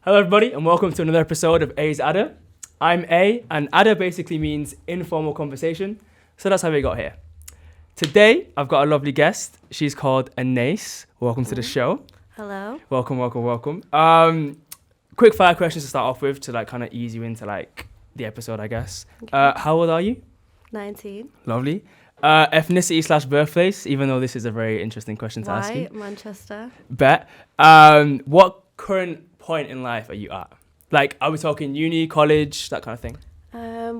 Hello everybody and welcome to another episode of A's Adder. I'm A and Adder basically means informal conversation, so that's how we got here. Today I've got a lovely guest. She's called Anais. Welcome to the show. Hello. Welcome. Quick fire questions to start off with to kind of ease you into the episode, I guess. Okay. How old are you? 19. Lovely. Ethnicity/birthplace, even though this is a very interesting question to ask you. Why? Manchester. Bet. What current point in life are you at? Are we talking uni, college, that kind of thing?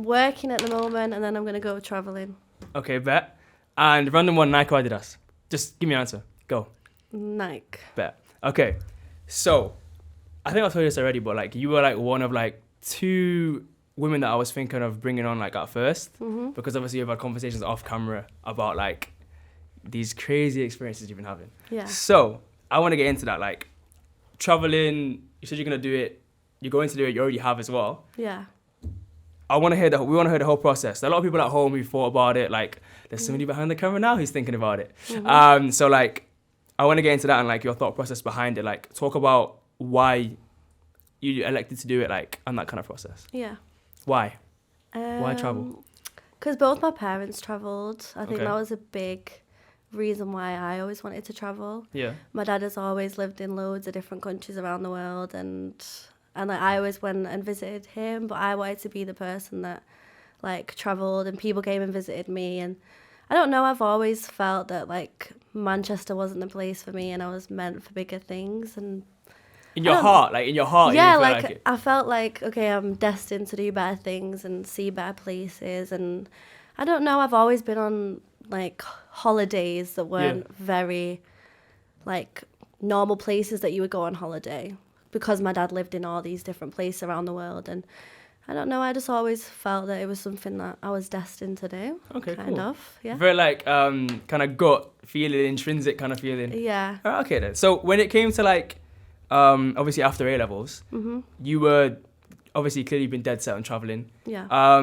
Working at the moment, and then I'm going to go travelling. Okay, bet. And random one, Nike or Adidas? Just give me an answer. Go. Nike. Bet. Okay. So, I think I told you this already, but you were one of two women that I was thinking of bringing on at first. Mm-hmm. Because obviously you've had conversations off camera about these crazy experiences you've been having. Yeah. So, I want to get into that. Traveling, you said you're going to do it. You're going to do it, you already have as well. Yeah. We want to hear the whole process. A lot of people at home who thought about it, there's somebody behind the camera now who's thinking about it. Mm-hmm. I want to get into that and your thought process behind it. Talk about why you elected to do it, and that kind of process. Yeah. Why? Why travel? Because both my parents travelled. I think Okay. that was a big reason why I always wanted to travel. Yeah. My dad has always lived in loads of different countries around the world, and I always went and visited him, but I wanted to be the person that travelled and people came and visited me. And I don't know, I've always felt that Manchester wasn't the place for me and I was meant for bigger things. And In your heart. yeah, I felt okay, I'm destined to do better things and see better places. And I don't know, I've always been on holidays that weren't very normal places that you would go on holiday, because my dad lived in all these different places around the world. And I don't know, I just always felt that it was something that I was destined to do. Okay, kind cool. of, yeah. Very kind of gut feeling, intrinsic kind of feeling. Yeah. Okay then. So when it came to obviously after A levels, Mm-hmm. you were obviously clearly been dead set on traveling. Yeah.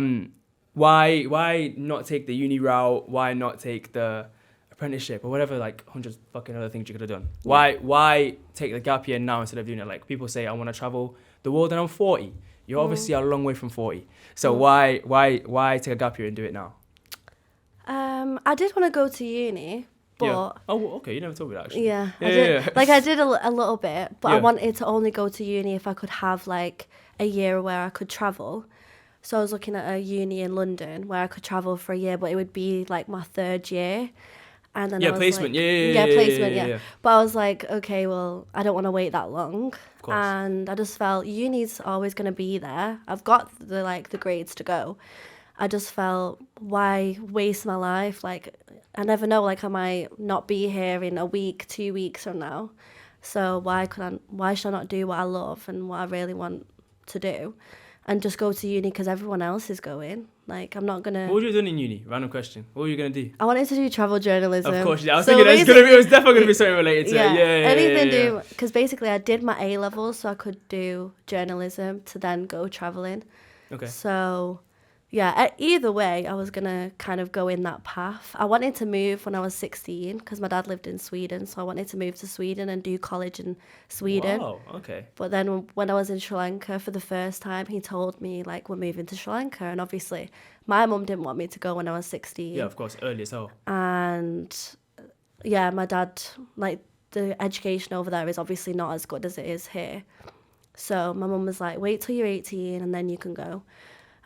Why not take the uni route? Why not take the apprenticeship or whatever 100 fucking other things you could have done? Yeah. Why take the gap year now instead of doing it? People say I want to travel the world and I'm 40. You're obviously a long way from 40. So why take a gap year and do it now? I did want to go to uni, but Yeah. Oh, okay. You never told me that actually. yeah, Yeah, I did. yeah. I did a little bit, but I Yeah. wanted to only go to uni if I could have a year where I could travel. So I was looking at a uni in London where I could travel for a year, but it would be my third year. And then I was placement. Placement. Yeah. But I was okay, well, I don't want to wait that long. Of course. And I just felt uni's always going to be there. I've got the grades to go. I just felt, why waste my life? I never know, I might not be here in a week, 2 weeks from now. So why should I not do what I love and what I really want to do and just go to uni because everyone else is going? I'm not going to... What were you doing in uni? Random question. What were you going to do? I wanted to do travel journalism. Of course, yeah. I was thinking it was definitely going to be something related to it. Yeah. Anything do, because basically I did my A levels so I could do journalism to then go travelling. Okay. So, yeah, either way, I was going to kind of go in that path. I wanted to move when I was 16 because my dad lived in Sweden, so I wanted to move to Sweden and do college in Sweden. Wow, okay. But then when I was in Sri Lanka for the first time, he told me, we're moving to Sri Lanka. And obviously, my mum didn't want me to go when I was 16. Yeah, of course, early as hell. And, yeah, my dad, the education over there is obviously not as good as it is here. So my mum was wait till you're 18 and then you can go.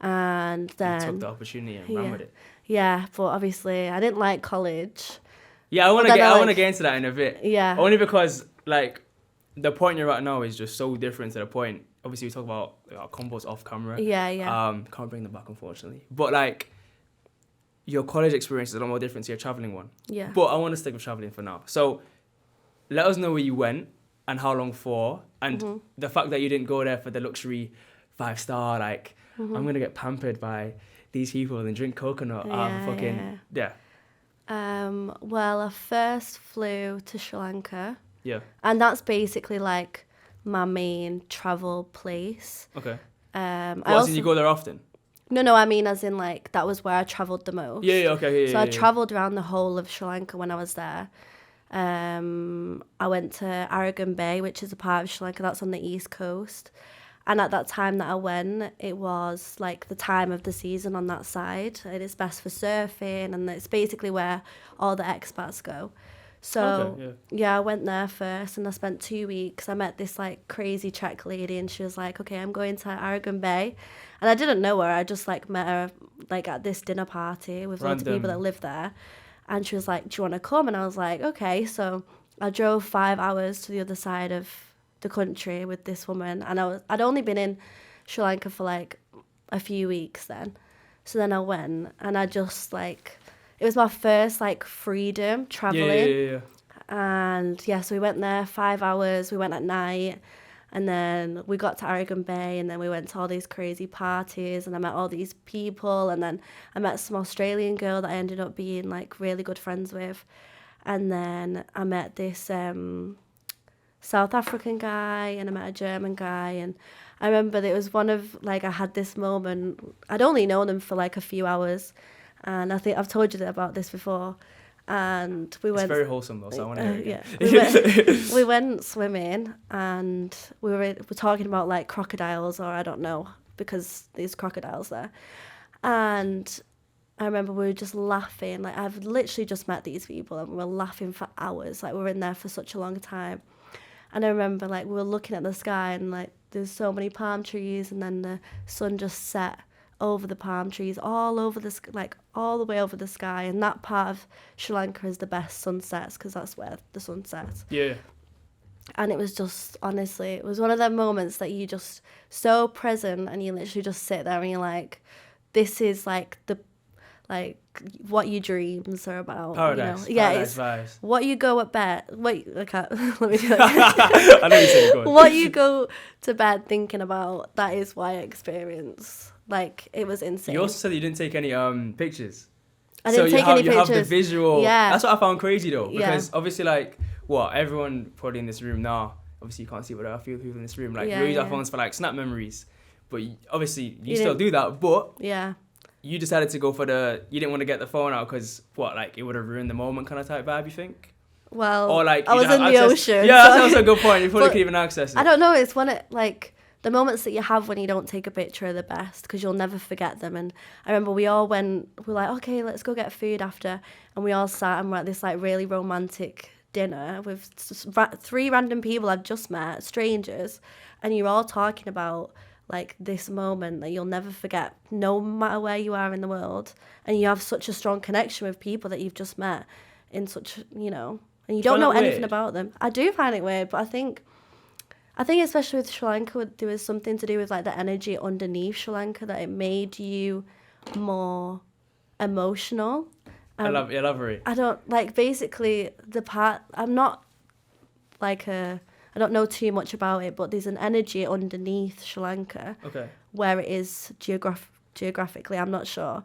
And then... You took the opportunity and ran with it. Yeah, but obviously I didn't like college. Yeah, I want to get into that in a bit. Yeah. Only because the point you're at now is just so different to the point. Obviously, we talk about our combos off camera. Yeah. Can't bring them back, unfortunately. But your college experience is a lot more different to your traveling one. Yeah. But I want to stick with traveling for now. So let us know where you went and how long for, and the fact that you didn't go there for the luxury 5-star I'm gonna get pampered by these people and drink coconut. Yeah. Well, I first flew to Sri Lanka. Yeah. And that's basically my main travel place. Okay. As in you go there often? No, I mean as in that was where I travelled the most. Yeah, okay. So I travelled around the whole of Sri Lanka when I was there. I went to Aragon Bay, which is a part of Sri Lanka that's on the east coast. And at that time that I went, it was like the time of the season on that side. And it's best for surfing, and it's basically where all the expats go. So, I went there first, and I spent 2 weeks. I met this like crazy Czech lady, and she was like, okay, I'm going to Aragon Bay. And I didn't know her. I just like met her like at this dinner party with lots of people that live there. And she was like, do you want to come? And I was like, okay. So I drove 5 hours to the other side of the country with this woman. And I'd only been in Sri Lanka for like a few weeks then. So then I went, and I just like, it was my first like freedom traveling. Yeah. And so we went there 5 hours. We went at night. And then we got to Aragon Bay, and then we went to all these crazy parties, and I met all these people, and then I met some Australian girl that I ended up being like really good friends with. And then I met this South African guy, and I met a German guy. And I remember that it was one of like, I had this moment, I'd only known them for like a few hours, and I think I've told you about this before. And we went. It's very wholesome though, so I want to hear it. We went swimming, and we were talking about like crocodiles, or I don't know, because there's crocodiles there. And I remember we were just laughing. Like, I've literally just met these people, and we were laughing for hours. Like, we were in there for such a long time. And I remember like we were looking at the sky, and like there's so many palm trees, and then the sun just set over the palm trees, all over the like all the way over the sky. And that part of Sri Lanka is the best sunsets, because that's where the sun sets. Yeah. And it was just, honestly, it was one of them moments that you just so present, and you literally just sit there and you're like, this is like what your dreams are about. Paradise. You know? Paradise vibes. What you go at bed. Wait, I can't. Let me do that. I know you said it. Go on. What you go to bed thinking about, that is what I experience. Like, it was insane. You also said that you didn't take any pictures. I didn't take any pictures. You have the visual. Yeah. That's what I found crazy though, because obviously, like, everyone probably in this room now, obviously you can't see what a few people in this room, like, we use our phones for like snap memories, but obviously you still do that, but you decided to go for you didn't want to get the phone out because like it would have ruined the moment kind of type vibe, you think? Well, or like I was in the ocean. Yeah, that's also a good point. You probably couldn't even access it. I don't know. It's when it like the moments that you have when you don't take a picture are the best, because you'll never forget them. And I remember we were like, okay, let's go get food after, and we all sat and we're at this like really romantic dinner with 3 random people I've just met, strangers, and you're all talking about like this moment that you'll never forget, no matter where you are in the world, and you have such a strong connection with people that you've just met in such, and you don't know anything about them. I do find it weird, but I think especially with Sri Lanka, there was something to do with like the energy underneath Sri Lanka, that it made you more emotional. Elaborate. I don't like, basically the part, I'm not like I don't know too much about it, but there's an energy underneath Sri Lanka, where it is geographically, I'm not sure,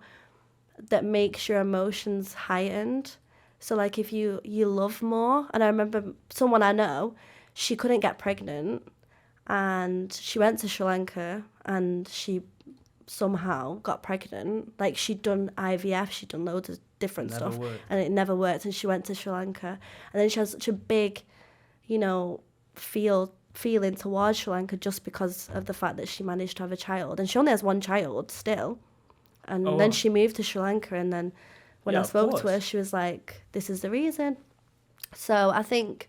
that makes your emotions heightened. So like if you love more, and I remember someone I know, she couldn't get pregnant, and she went to Sri Lanka, and she somehow got pregnant. Like, she'd done IVF, she'd done loads of different stuff, and it never worked, and she went to Sri Lanka, and then she has such a big, feeling towards Sri Lanka just because of the fact that she managed to have a child, and she only has 1 child still, and then she moved to Sri Lanka, and then when I spoke to her, she was like, this is the reason. So I think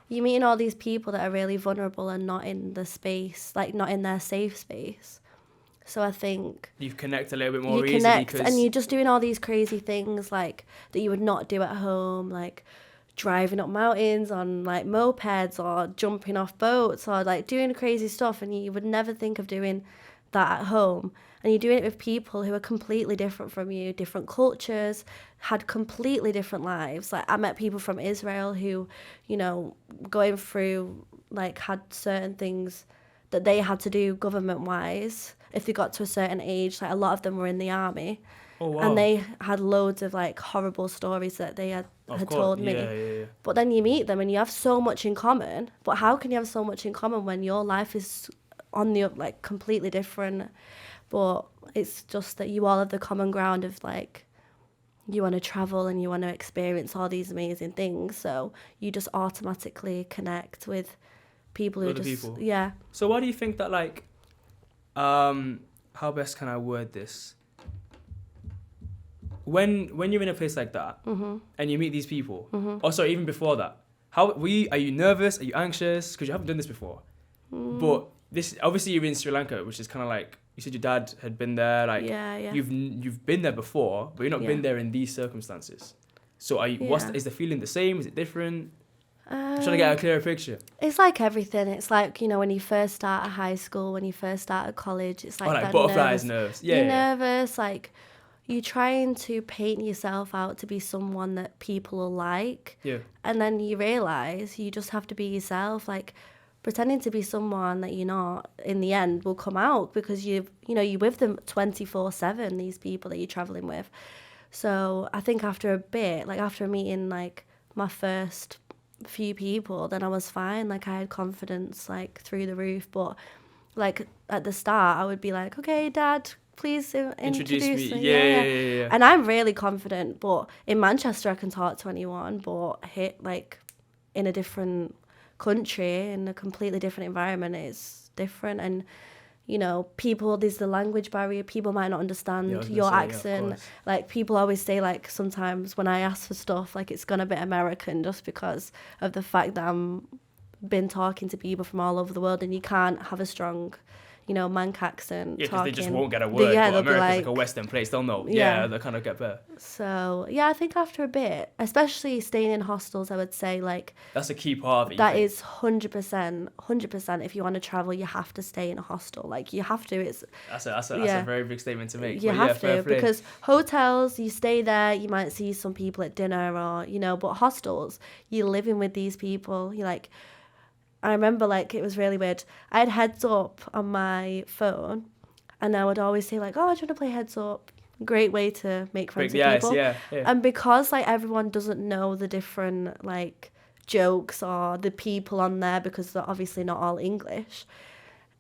you're meeting all these people that are really vulnerable and not in the space, like not in their safe space. So I think you connect a little bit more easily, and you're just doing all these crazy things like that you would not do at home, like driving up mountains on like mopeds, or jumping off boats, or like doing crazy stuff, and you would never think of doing that at home. And you're doing it with people who are completely different from you, different cultures, had completely different lives. Like, I met people from Israel who, going through, like, had certain things that they had to do government-wise if they got to a certain age. Like, a lot of them were in the army. Oh, wow. And they had loads of, like, horrible stories that they had told me. Yeah. But then you meet them and you have so much in common. But how can you have so much in common when your life is on the, like, completely different? But it's just that you all have the common ground of, like, you want to travel and you want to experience all these amazing things. So you just automatically connect with people who Other just, people. yeah. So why do you think that, like, how best can I word this? When you're in a place like that and you meet these people, or sorry, even before that, are you nervous? Are you anxious? Because you haven't done this before. But this, obviously you're in Sri Lanka, which is kind of like, you said your dad had been there, like, you've been there before, but you've not been there in these circumstances. So is the feeling the same? Is it different? I'm trying to get a clearer picture. It's like everything. It's like, you know, when you first start at high school, when you first start at college, it's like, that butterflies, nerves. Yeah, you're nervous, like, you're trying to paint yourself out to be someone that people will like. Yeah. And then you realise you just have to be yourself. Like, pretending to be someone that you're not, in the end, will come out because you're with them 24/7, these people that you're travelling with. So I think after a bit, like after meeting like my first few people, then I was fine. Like I had confidence like through the roof. But like at the start, I would be like, okay, Dad, please introduce me. Yeah. And I'm really confident, but in Manchester I can talk to anyone, but like in a different country, in a completely different environment, it's different. And you know, there's the language barrier. People might not understand your accent. Like people always say, like sometimes when I ask for stuff, like it's gone a bit American just because of the fact that I'm been talking to people from all over the world, and you can't have a strong, you know, Manc accent. Yeah, because they just won't get a word. But America's like a Western place, they'll know. Yeah, they'll kind of get better. So, yeah, I think after a bit, especially staying in hostels, I would say, like... That's a key part of it. That is 100%. If you want to travel, you have to stay in a hostel. Like, you have to. That's a very big statement to make. You have to, because hotels, you stay there, you might see some people at dinner or, you know, but hostels, you're living with these people. You're like... I remember, like, it was really weird. I had Heads Up on my phone, and I would always say, like, oh, do you want to play Heads Up? Great way to make friends with people. Yeah. And because, like, everyone doesn't know the different, like, jokes or the people on there, because they're obviously not all English,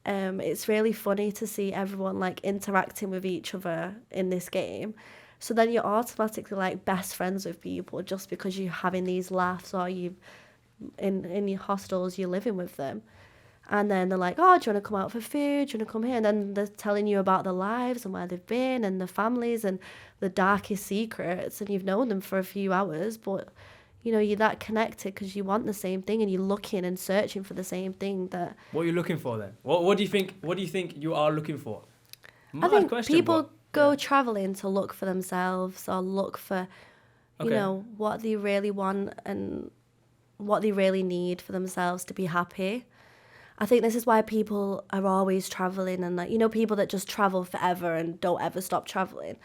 it's really funny to see everyone, like, interacting with each other in this game. So then you're automatically, like, best friends with people just because you're having these laughs, or you... in your hostels, you're living with them, and then they're like, oh, do you want to come out for food, do you want to come here? And then they're telling you about their lives and where they've been and their families and the darkest secrets, and you've known them for a few hours, but you know, you're that connected because you want the same thing and you're looking and searching for the same thing. That what are you looking for then? What do you think you are looking for? I think people go traveling to look for themselves, or look for you know, what they really want and what they really need for themselves to be happy. I think this is why people are always traveling, and like, you know, people that just travel forever and don't ever stop traveling.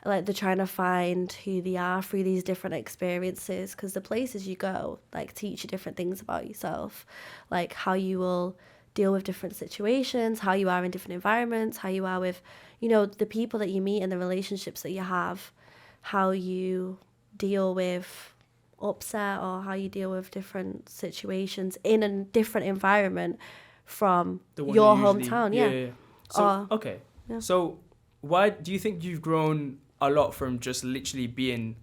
Like, they're trying to find who they are through these different experiences, because the places you go, like, teach you different things about yourself, like how you will deal with different situations, how you are in different environments, how you are with, you know, the people that you meet and the relationships that you have, how you deal with upset, or how you deal with different situations in a different environment from your hometown. So why do you think you've grown a lot from just literally being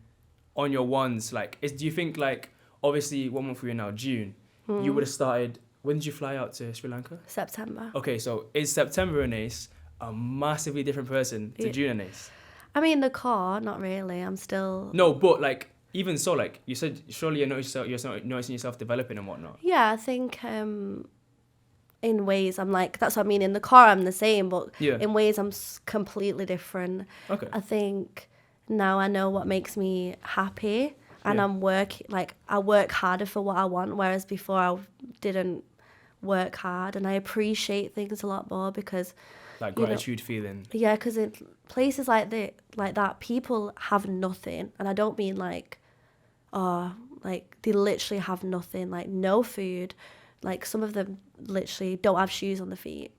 on your ones? Like, do you think, like, obviously 1 month we're in now, June, you would have started, when did you fly out to Sri Lanka? September. Okay, so is September Anais a massively different person to June Anais? I mean, the car, not really. I'm still... No, but like, even so, like you said, surely you're noticing yourself developing and whatnot. Yeah, I think in ways I'm like, that's what I mean. In the car, I'm the same, but in ways I'm completely different. Okay. I think now I know what makes me happy, and I work harder for what I want, whereas before I didn't work hard, and I appreciate things a lot more because... Like gratitude feeling. Yeah, because in places like that, people have nothing. And I don't mean like, like they literally have nothing, like no food. Like some of them literally don't have shoes on their feet.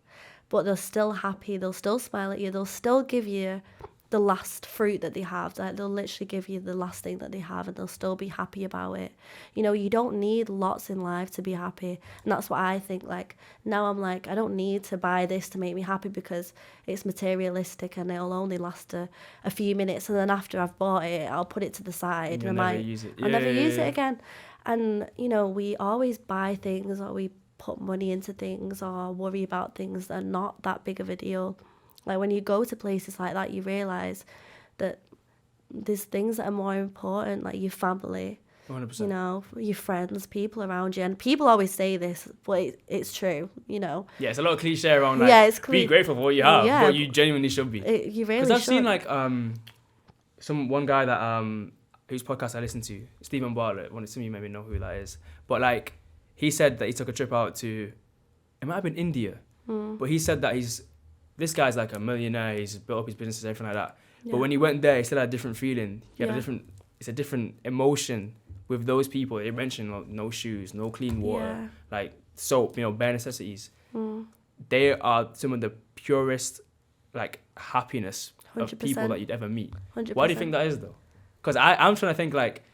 But they're still happy, they'll still smile at you, they'll still give you the last fruit that they have. Like, they'll literally give you the last thing that they have, and they'll still be happy about it. You know, you don't need lots in life to be happy. And that's what I think. Like, now I'm like, I don't need to buy this to make me happy because it's materialistic and it'll only last a few minutes. And then after I've bought it, I'll put it to the side. You'll never use it. I'll never use it again. And, you know, we always buy things, or we put money into things, or worry about things that are not that big of a deal. Like, when you go to places like that, you realise that there's things that are more important, like your family, 100%. you know, your friends, people around you. And people always say this, but it's true, you know. Yeah, it's a lot of cliche around, like, be grateful for what you have, but you genuinely should be. You really should. Because I've seen, like, one guy that, whose podcast I listened to, Stephen Barlow, some of you maybe know who that is, but, like, he said that he took a trip out to, it might have been India, but he said that this guy's like a millionaire, he's built up his businesses, everything like that. Yeah. But when he went there, he still had a different feeling. He had it's a different emotion with those people. They mentioned, like, no shoes, no clean water, like soap, you know, bare necessities. They are some of the purest, like, happiness 100%. Of people that you'd ever meet. 100%. Why do you think that is, though? Because I'm trying to think, like,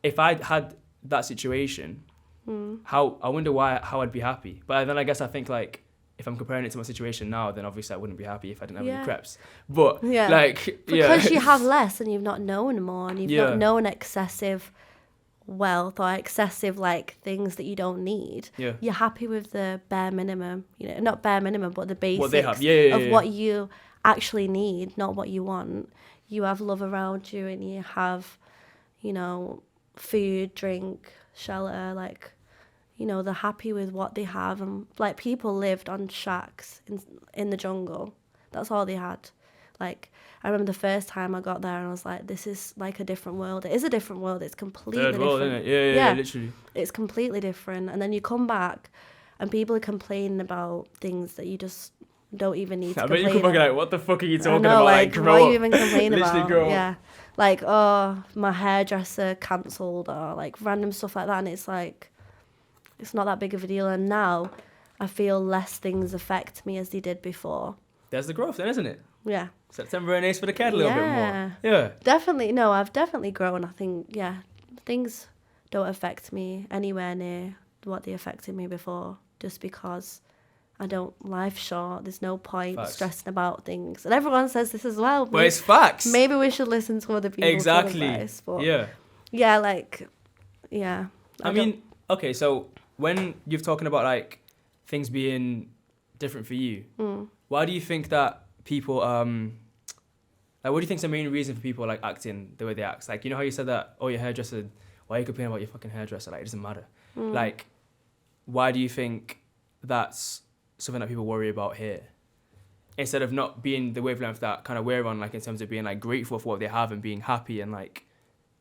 if I had that situation, I wonder how I'd be happy. But then I guess I think, like, if I'm comparing it to my situation now, then obviously I wouldn't be happy if I didn't have any crepes. But, because you have less and you've not known more, and you've not known excessive wealth or excessive, like, things that you don't need. Yeah. You're happy with the bare minimum, you know, not bare minimum, but the basics of what you actually need, not what you want. You have love around you, and you have, you know, food, drink, shelter, like, you know, they're happy with what they have. And, like, people lived on shacks in the jungle. That's all they had. Like, I remember the first time I got there and I was like, this is like a different world. It is a different world. It's completely different. Third world, isn't it? Yeah, literally. It's completely different. And then you come back and people are complaining about things that you just don't even need to complain about. I bet you come back and, like, what the fuck are you talking about? Like, what are you even complaining about? Yeah. Like, oh, my hairdresser cancelled, or, like, random stuff like that. And it's like, it's not that big of a deal. And now I feel less things affect me as they did before. There's the growth then, isn't it? Yeah. September Anais for the cat a little bit more. Yeah. Definitely. No, I've definitely grown. I think, things don't affect me anywhere near what they affected me before, just because life's short. There's no point stressing about things. And everyone says this as well. But it's facts. Maybe we should listen to other people's advice. But I mean, okay, so when you're talking about, like, things being different for you, why do you think that people, like, what do you think's the main reason for people, like, acting the way they act? Like, you know how you said that, oh, your hairdresser, why are you complaining about your fucking hairdresser? Like, it doesn't matter. Like, why do you think that's something that people worry about here? Instead of not being the wavelength that kind of we're on, like, in terms of being, like, grateful for what they have and being happy and, like,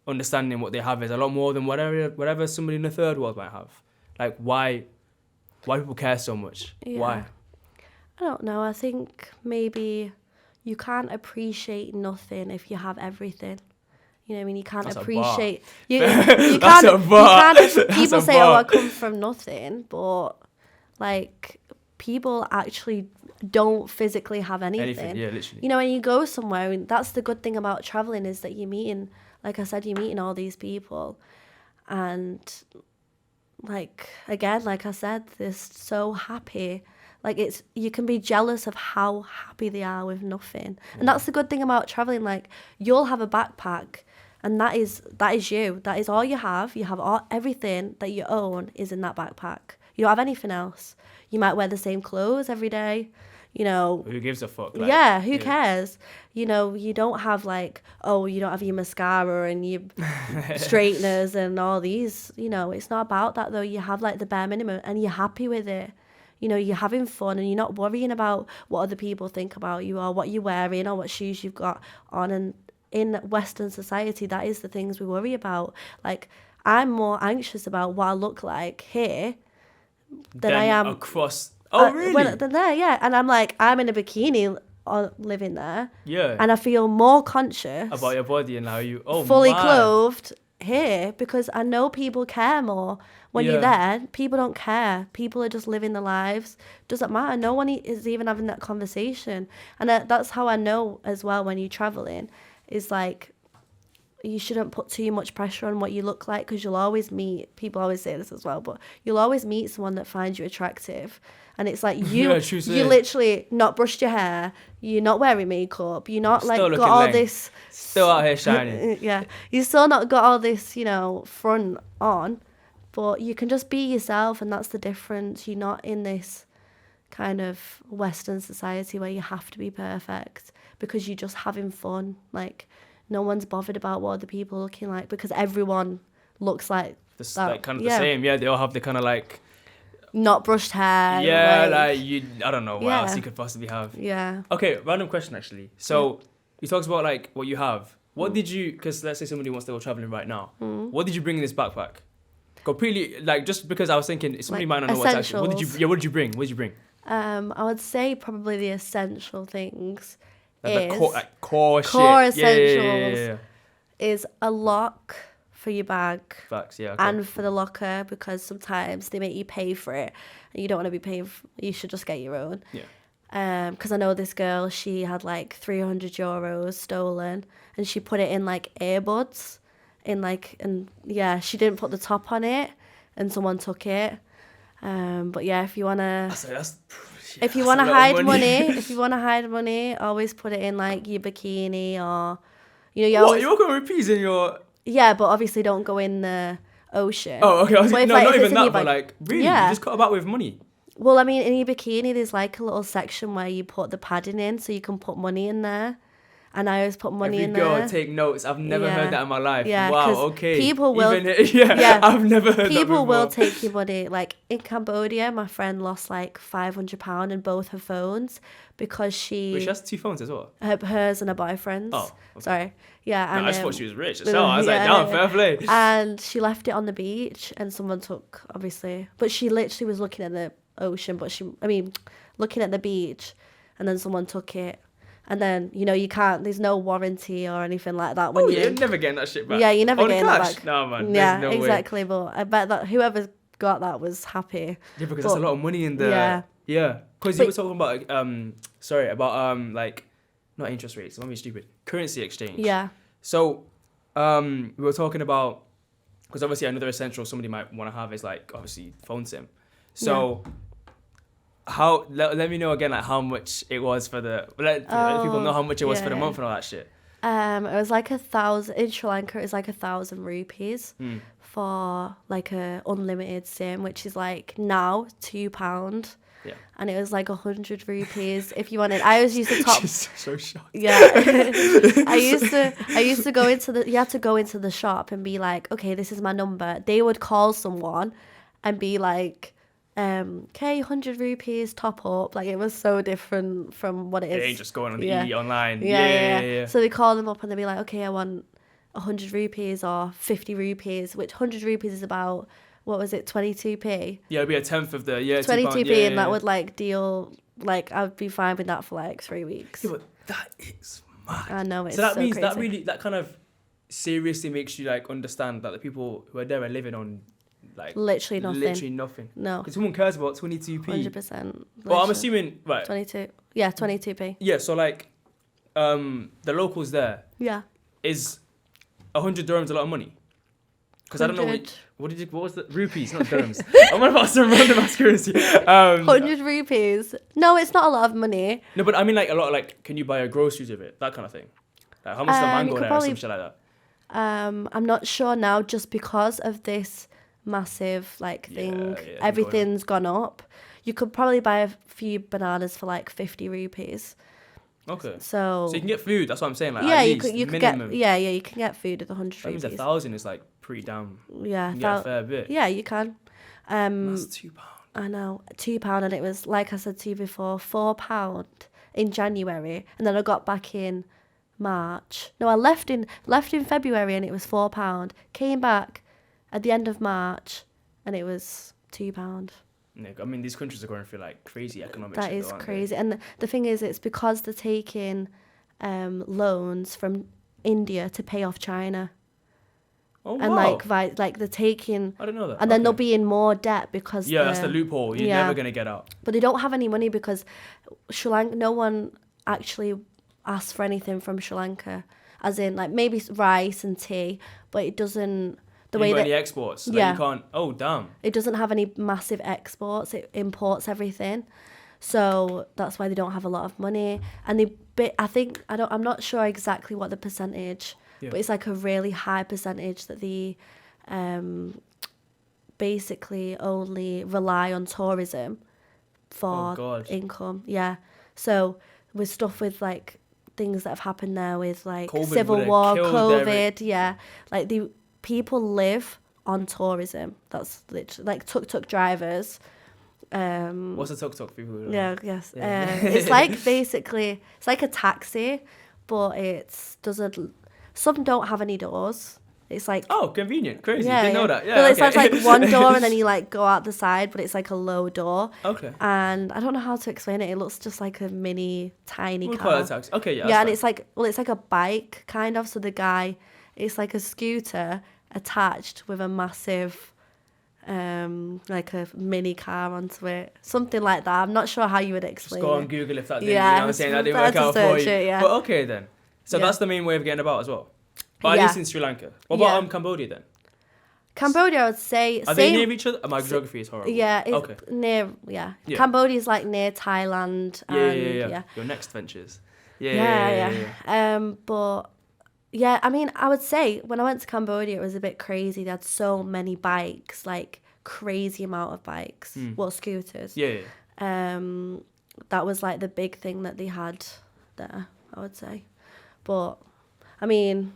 understanding what they have is a lot more than whatever somebody in the third world might have. Like, why people care so much? Yeah. Why? I don't know. I think maybe you can't appreciate nothing if you have everything. You know what I mean? You can't appreciate... You can't... People say, oh, I come from nothing, but, like, people actually don't physically have anything. Yeah, literally. You know, when you go somewhere, and that's the good thing about traveling, is that you're meeting, like I said, you're meeting all these people. And, like, again, like I said, they're so happy. Like, you can be jealous of how happy they are with nothing. And that's the good thing about traveling. Like, you'll have a backpack, and that is you. That is all you have. You have everything that you own is in that backpack. You don't have anything else. You might wear the same clothes every day. You know, who gives a fuck? Like, yeah, who cares? You know, you don't have, like, oh, you don't have your mascara and your straighteners and all these. You know, it's not about that, though. You have, like, the bare minimum, and you're happy with it. You know, you're having fun, and you're not worrying about what other people think about you, or what you're wearing, or what shoes you've got on. And in Western society, that is the things we worry about. Like, I'm more anxious about what I look like here than I am across. Oh, really? Than there, yeah. And I'm like, I'm in a bikini living there. Yeah. And I feel more conscious about your body and how you fully clothed here because I know people care more. When you're there, people don't care. People are just living their lives. Doesn't matter. No one is even having that conversation. And that's how I know as well when you're traveling, is like, you shouldn't put too much pressure on what you look like, because you'll always meet, people always say this as well, but you'll always meet someone that finds you attractive. And it's like, you literally not brushed your hair, you're not wearing makeup, you're not like got all this. Still out here shining. Yeah. You still not got all this, you know, front on, but you can just be yourself, and that's the difference. You're not in this kind of Western society where you have to be perfect, because you're just having fun. Like, no one's bothered about what other people are looking like, because everyone looks like this, like kind of the same. Yeah, they all have the kind of like not brushed hair. Yeah, like you. I don't know what else you could possibly have. Yeah. Okay, random question actually. So you talked about like what you have. What did you? Because let's say somebody wants to go traveling right now. What did you bring in this backpack? Completely, like, just because I was thinking somebody might not know what's actually. What did you bring? What did you bring? I would say probably the essential things. Core essentials is a lock for your bag. Facts, yeah. Okay. And for the locker, because sometimes they make you pay for it and you don't want to be paying you should just get your own. Yeah. Because I know this girl, she had like €300 stolen, and she put it in like earbuds she didn't put the top on it, and someone took it. But yeah, if you wanna if you want to hide money, always put it in like your bikini, or you're going with peas in your. Yeah, but obviously don't go in the ocean. Oh, okay. Not even that, but like, really, you just cut about with money. Well, I mean, in your bikini, there's like a little section where you put the padding in, so you can put money in there. And I always put money in there. Go take notes. I've never heard that in my life. Yeah, wow. Okay. People will. I've never heard that before. People will take your money. Like in Cambodia, my friend lost like £500 in both her phones because she. Wait, she has 2 phones as well. Hers and her boyfriend's. Oh. Okay. Sorry. Yeah. And, I just thought she was rich. So I was like, damn, fair play. And she left it on the beach, and someone took, obviously, but she literally was looking at the ocean, looking at the beach, and then someone took it. And then, you can't, there's no warranty or anything like that. You're never getting that shit back. Yeah, you're never getting that back. No, man. Yeah, no exactly. Way. But I bet that whoever got that was happy. Yeah, because that's a lot of money in there. Yeah. Because you were talking about, like, not interest rates, don't be stupid. Currency exchange. Yeah. So, we were talking about, because obviously another essential somebody might want to have is, like, obviously phone SIM. So... Let me know again, like, how much it was for let people know how much it was for the month and all that shit. It was like 1,000 in Sri Lanka. It was like 1,000 rupees for like a unlimited SIM, which is like now £2. Yeah. And it was like 100 rupees if you wanted. I always used to top. She's so shocked. Yeah. I used to go into you had to go into the shop and be like, okay, this is my number. They would call someone and be like, 100 rupees top up. Like, it was so different from what it is. It ain't just going on the online. Yeah. So they call them up and they'll be like, okay, I want 100 rupees or 50 rupees, which 100 rupees is about, what was it, 22p? Yeah, it'd be a tenth of the 22p, and that would like deal, like, I would be fine with that for like 3 weeks. Yeah, but that is mad. I know, it's so that means crazy. that kind of seriously makes you like understand that the people who are there are living on like literally nothing. No, because someone cares about 22p. 100%. Well, I'm assuming 22p. Yeah, so like, the locals there. Yeah. Is 100 dirhams a lot of money? Because I don't know what was the rupees, not dirhams. I'm about some random ass currency. 100 rupees. No, it's not a lot of money. No, but I mean like a lot. Like, can you buy a groceries of it? That kind of thing. Like, how much does a mango there or some shit like that? I'm not sure now, just because of this massive like thing. Everything's gone up. You could probably buy a few bananas for like 50 rupees. Okay. So you can get food. That's what I'm saying. Like, yeah, at you least, could minimum. get you can get food with 100 rupees. That means 1,000 is like pretty damn. Yeah, you can get a fair bit. Yeah, you can. That's £2. I know, £2, and it was, like I said to you before, £4 in January, and then I got back in March. No, I left in February, and it was £4. Came back at the end of March, and it was £2. Yeah, I mean, these countries are going through like crazy economic shit. That is crazy. And the thing is, it's because they're taking loans from India to pay off China. Oh, and wow. like they're taking. I didn't know that. And then they'll be in more debt because that's the loophole. You're never gonna get out. But they don't have any money because Sri Lanka. No one actually asks for anything from Sri Lanka, as in like maybe rice and tea, but it doesn't. The way that any exports, like you can't. Oh, damn! It doesn't have any massive exports. It imports everything, so that's why they don't have a lot of money. And I'm not sure exactly what the percentage, but it's like a really high percentage that they, basically only rely on tourism for income. Yeah, so with stuff with like things that have happened now with like COVID civil war, COVID, like the people live on tourism. That's literally like tuk-tuk drivers. What's a tuk-tuk, people? Yeah, yes. It's like basically, it's like a taxi, but some don't have any doors. It's like... Oh, convenient. Crazy. Didn't know that. Yeah, well, it's like one door and then you like go out the side, but it's like a low door. Okay. And I don't know how to explain it. It looks just like a tiny car. Call it a taxi. Okay, yeah. Yeah, and it's like a bike kind of. So the guy, it's like a scooter attached with a massive, like a mini car onto it, something like that. I'm not sure how you would explain it. Just go on Google if that didn't. You know what I'm saying? That didn't work out for you. But okay then. So that's the main way of getting about as well. But at least in Sri Lanka. What about Cambodia then? Cambodia, I would say. Are they near each other? My geography is horrible. Yeah, it's near. Yeah. Cambodia's like near Thailand. Yeah. Your next ventures. But yeah, I mean, I would say when I went to Cambodia, it was a bit crazy. They had so many bikes, like crazy amount of bikes. Well, scooters. Yeah. That was like the big thing that they had there, I would say. But I mean,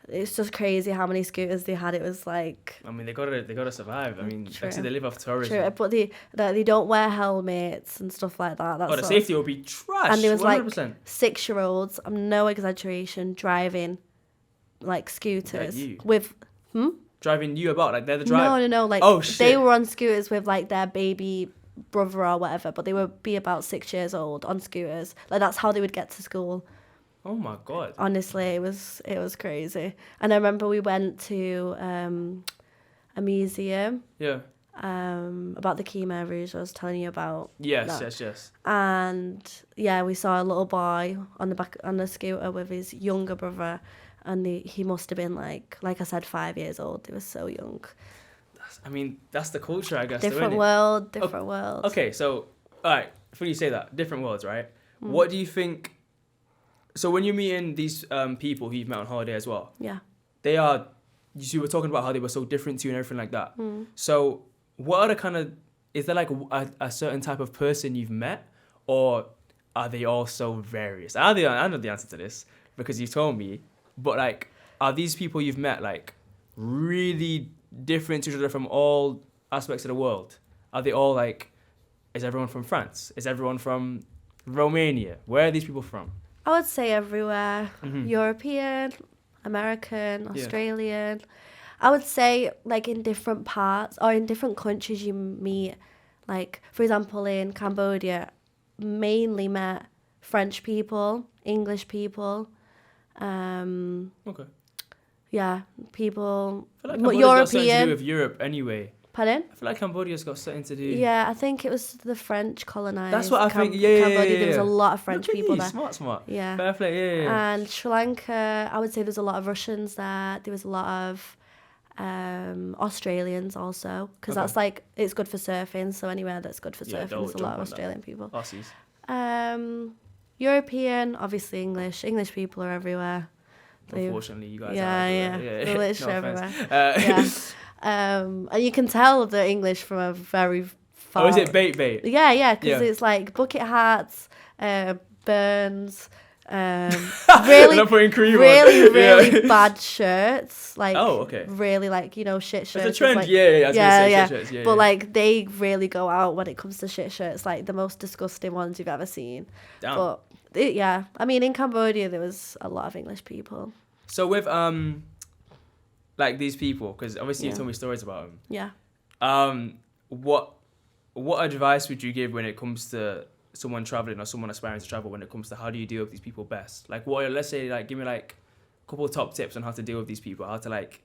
it's just crazy how many scooters they had. It was like... I mean, they gotta survive. I mean, actually, they live off tourism. True, but they don't wear helmets and stuff like that. The safety will be trash. And there was 100%. like 6-year-olds, I'm no exaggeration, driving like scooters with... Driving you about, like they're the driver? No, like they were on scooters with like their baby brother or whatever, but they would be about 6 years old on scooters. Like that's how they would get to school. Oh my god! Honestly, it was crazy. And I remember we went to a museum. Yeah. About the Khmer Rouge I was telling you about. Yes. And yeah, we saw a little boy on the scooter with his younger brother, and he must have been like I said, 5 years old. They were so young. That's the culture, I guess. Different world. Okay, so all right, before you say that, different worlds, right? What do you think? So when you're meeting these people who you've met on holiday as well, they are. You were talking about how they were so different to you and everything like that. So what are the kind of? Is there like a certain type of person you've met, or are they all so various? I know the answer to this because you told me. But like, are these people you've met like really different to each other from all aspects of the world? Are they all like? Is everyone from France? Is everyone from Romania? Where are these people from? I would say everywhere. European, American, Australian. I would say like in different parts or in different countries you meet, like for example in Cambodia, mainly met French people, English people. Okay. Yeah, people. I feel like Cambodia's got something to do with Europe anyway. Pardon? I feel like Cambodia's got something to do. Yeah, I think it was the French colonized. That's what I think. Cambodia. There was a lot of French people there. Smart. Yeah. Fair play. Yeah. And Sri Lanka, I would say there's a lot of Russians there. There was a lot of Australians also, because that's like it's good for surfing. So anywhere that's good for surfing, there's a lot of Australian people. Aussies. European, obviously English. English people are everywhere. Unfortunately, you guys are everywhere. They're literally everywhere. And you can tell they're English from a very far... Oh, is it bait? Yeah, because it's like bucket hats, burns, really bad shirts. Like, really like, shit shirts. It's a trend, like, shirts, but like they really go out when it comes to shit shirts, like the most disgusting ones you've ever seen. Damn. But I mean in Cambodia there was a lot of English people. So with like these people, because obviously you've told me stories about them. Yeah. What advice would you give when it comes to someone traveling or someone aspiring to travel, when it comes to how do you deal with these people best? Like let's say like give me like couple of top tips on how to deal with these people, how to like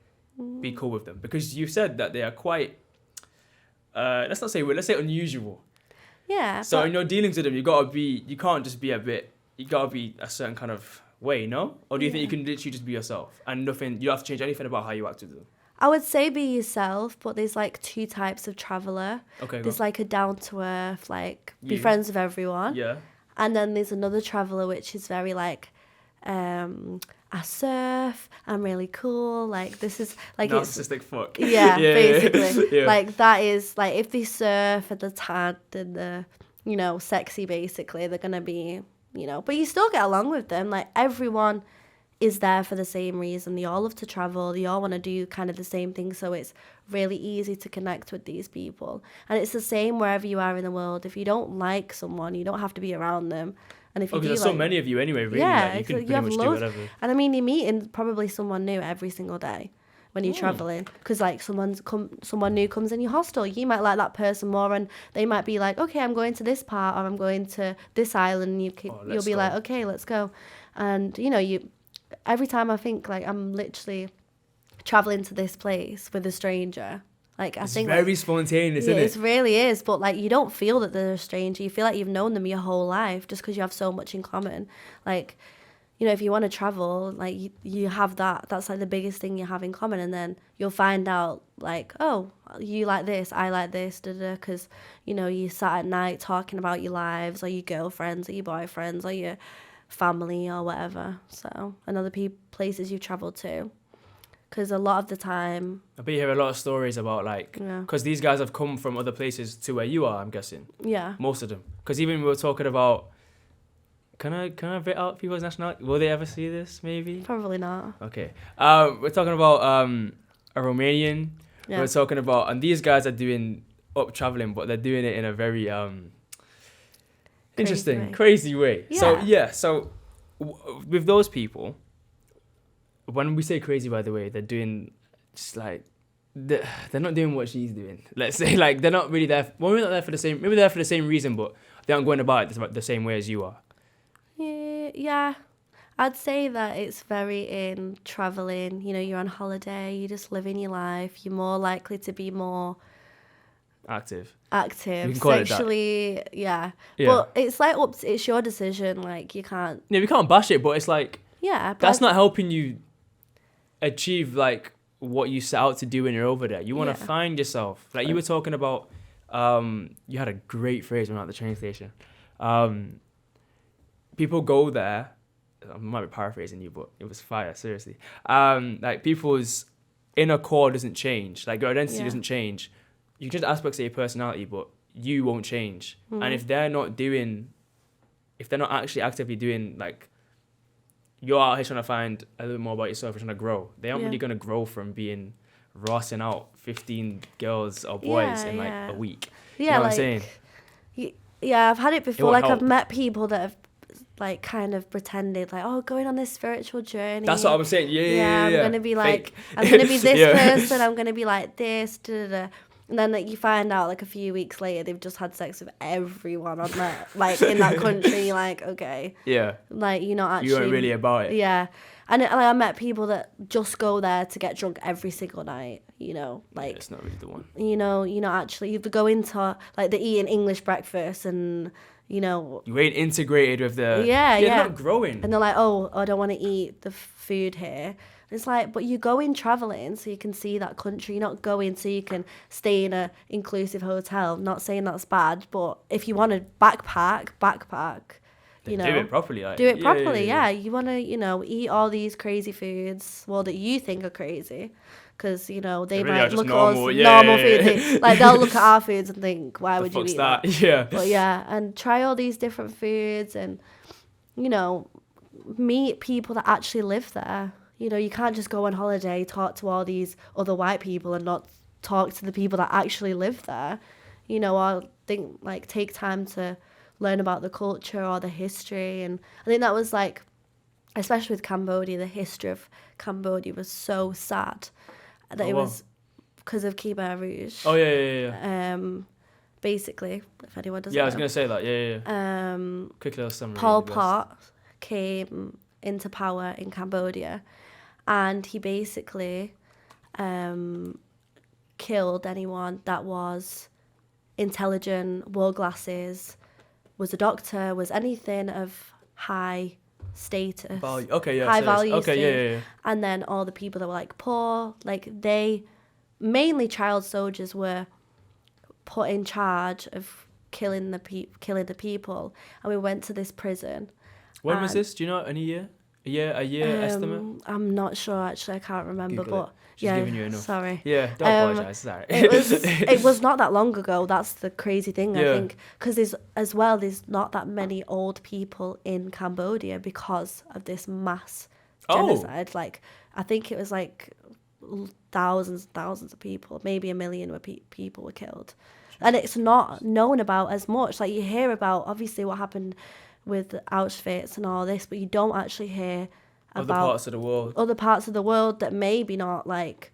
be cool with them, because you said that they are quite let's say unusual. Yeah. So in your dealings with them, you can't just be you gotta be a certain kind of way, no? Or do you think you can literally just be yourself and you don't have to change anything about how you act with them? I would say be yourself, but there's like two types of traveller. Okay. There's like a down to earth, like be You. friends with everyone. Yeah. And then there's another traveller which is very like, I surf, I'm really cool, like this is like narcissistic fuck. Yeah, basically. Yeah. Like that is like if they surf and they're tanned and they're, you know, sexy basically, they're gonna be, you know, but you still get along with them. Like everyone is there for the same reason. They all love to travel. They all want to do kind of the same thing. So it's really easy to connect with these people. And it's the same wherever you are in the world. If you don't like someone, you don't have to be around them. And if you do, there's so many of you anyway, really. Yeah, like, you can you pretty have much do loads. whatever. And I mean, you're meeting probably someone new every single day when you're traveling, because like someone new comes in your hostel. You might like that person more, and they might be like, okay, I'm going to this part, or I'm going to this island. And you'll be like, okay, let's go. And you know, every time I think like I'm literally traveling to this place with a stranger. Like I think it's very spontaneous, isn't it? It really is, but like you don't feel that they're a stranger. You feel like you've known them your whole life just because you have so much in common. Like, you know, if you want to travel, like you have that. That's like the biggest thing you have in common, and then you'll find out like, oh, you like this, I like this, because you know you sat at night talking about your lives, or your girlfriends, or your boyfriends, or your family, or whatever. So and other places you've travelled to. Because a lot of the time... I bet you hear a lot of stories about, like... Because these guys have come from other places to where you are, I'm guessing. Yeah. Most of them. Because even we were talking about... Can I bit out people's nationality? Will they ever see this, maybe? Probably not. Okay. We're talking about a Romanian. Yeah. We're talking about... And these guys are doing traveling, but they're doing it in a very interesting, crazy way. Yeah. So with those people... When we say crazy, by the way, they're doing just like they're not doing what she's doing. Let's say like they're not really there. Well, maybe not there for the same. Maybe they're there for the same reason, but they aren't going about it the same way as you are. Yeah, I'd say that it's very in traveling. You know, you're on holiday. You're just living your life. You're more likely to be more active sexually. Yeah, but it's like it's your decision. Like you can't. Yeah, we can't bash it, but it's like but that's not helping you achieve like what you set out to do when you're over there. You want to find yourself. Like you were talking about, you had a great phrase when at the train station. People go there. I might be paraphrasing you, but it was fire. Seriously, like people's inner core doesn't change. Like your identity doesn't change. You can change aspects of your personality, but you won't change. And if they're not actually actively doing like. You're out here trying to find a little more about yourself, you're trying to grow. They aren't really going to grow from being rossing out 15 girls or boys in like a week. Yeah, you know what I'm saying? Yeah, I've had it before. Like I've met people that have like kind of pretended like, oh, going on this spiritual journey. That's what I was saying. Yeah. I'm going to be like, I'm going to be this person, I'm going to be like this, And then like, you find out like a few weeks later they've just had sex with everyone on that like in that country. You're like, okay, like you're not actually. You weren't really about it. Yeah, and I met people that just go there to get drunk every single night. You know, like it's not really the one. You know, you're not actually. You go into like they're eating English breakfast and. You know, you ain't integrated with the. You're not growing. And they're like, oh, I don't want to eat the food here. It's like, but you're going traveling so you can see that country. You're not going so you can stay in a inclusive hotel. I'm not saying that's bad, but if you want to backpack, you know. Do it properly. Like. Do it properly, yeah. You want to, you know, eat all these crazy foods, well, that you think are crazy. Because, you know, they really might look normal, at us, normal food. Like, they'll look at our foods and think, why would you eat that? Yeah. But, yeah, and try all these different foods and, you know, meet people that actually live there. You know, you can't just go on holiday, talk to all these other white people and not talk to the people that actually live there. You know, or think, like, take time to learn about the culture or the history. And I think that was, like, especially with Cambodia, the history of Cambodia was so sad that it was because of Khmer Rouge. Oh, yeah. Basically, if anyone doesn't know. I was going to say that, yeah. Quick little summary. Pol Pot came into power in Cambodia and he basically killed anyone that was intelligent, wore glasses, was a doctor, was anything of high status, high value. Okay, yeah. And then all the people that were like poor, like they, mainly child soldiers, were put in charge of killing the people. And we went to this prison. When was this? Do you know any year? A year estimate? I'm not sure actually. I can't remember. Google but it. She's giving you enough. Sorry. Yeah, don't apologise. Sorry. It was not that long ago. That's the crazy thing, Yeah. I think, because there's not that many old people in Cambodia because of this mass genocide. Like, I think it was like thousands and thousands of people, maybe 1 million people were killed, and it's not known about as much. Like, you hear about obviously what happened with Auschwitz and all this, but you don't actually hear Other about parts of the world that maybe not like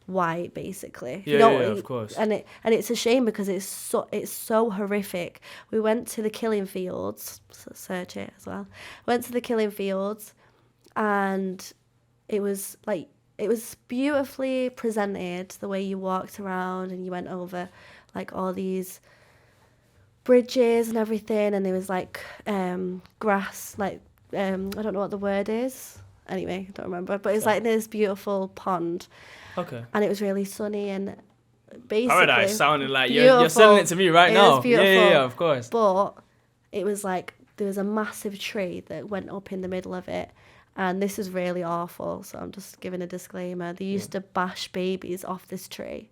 white, basically. Yeah, of course. And it's a shame because it's so horrific. We went to the killing fields, search it as well. Went to the killing fields, and it was beautifully presented, the way you walked around and you went over like all these bridges and everything, and there was like grass, like I don't know what the word is. Anyway, I don't remember, but it's like this beautiful pond. Okay. And it was really sunny and basically Paradise sounding like you're selling it to me right now. It was beautiful. Yeah, of course. But it was like there was a massive tree that went up in the middle of it, and this is really awful. So I'm just giving a disclaimer. They used to bash babies off this tree,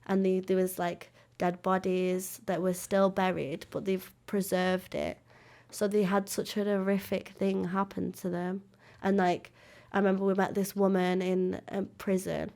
and there was like dead bodies that were still buried, but they've preserved it. So they had such a horrific thing happen to them. And like, I remember we met this woman in a prison,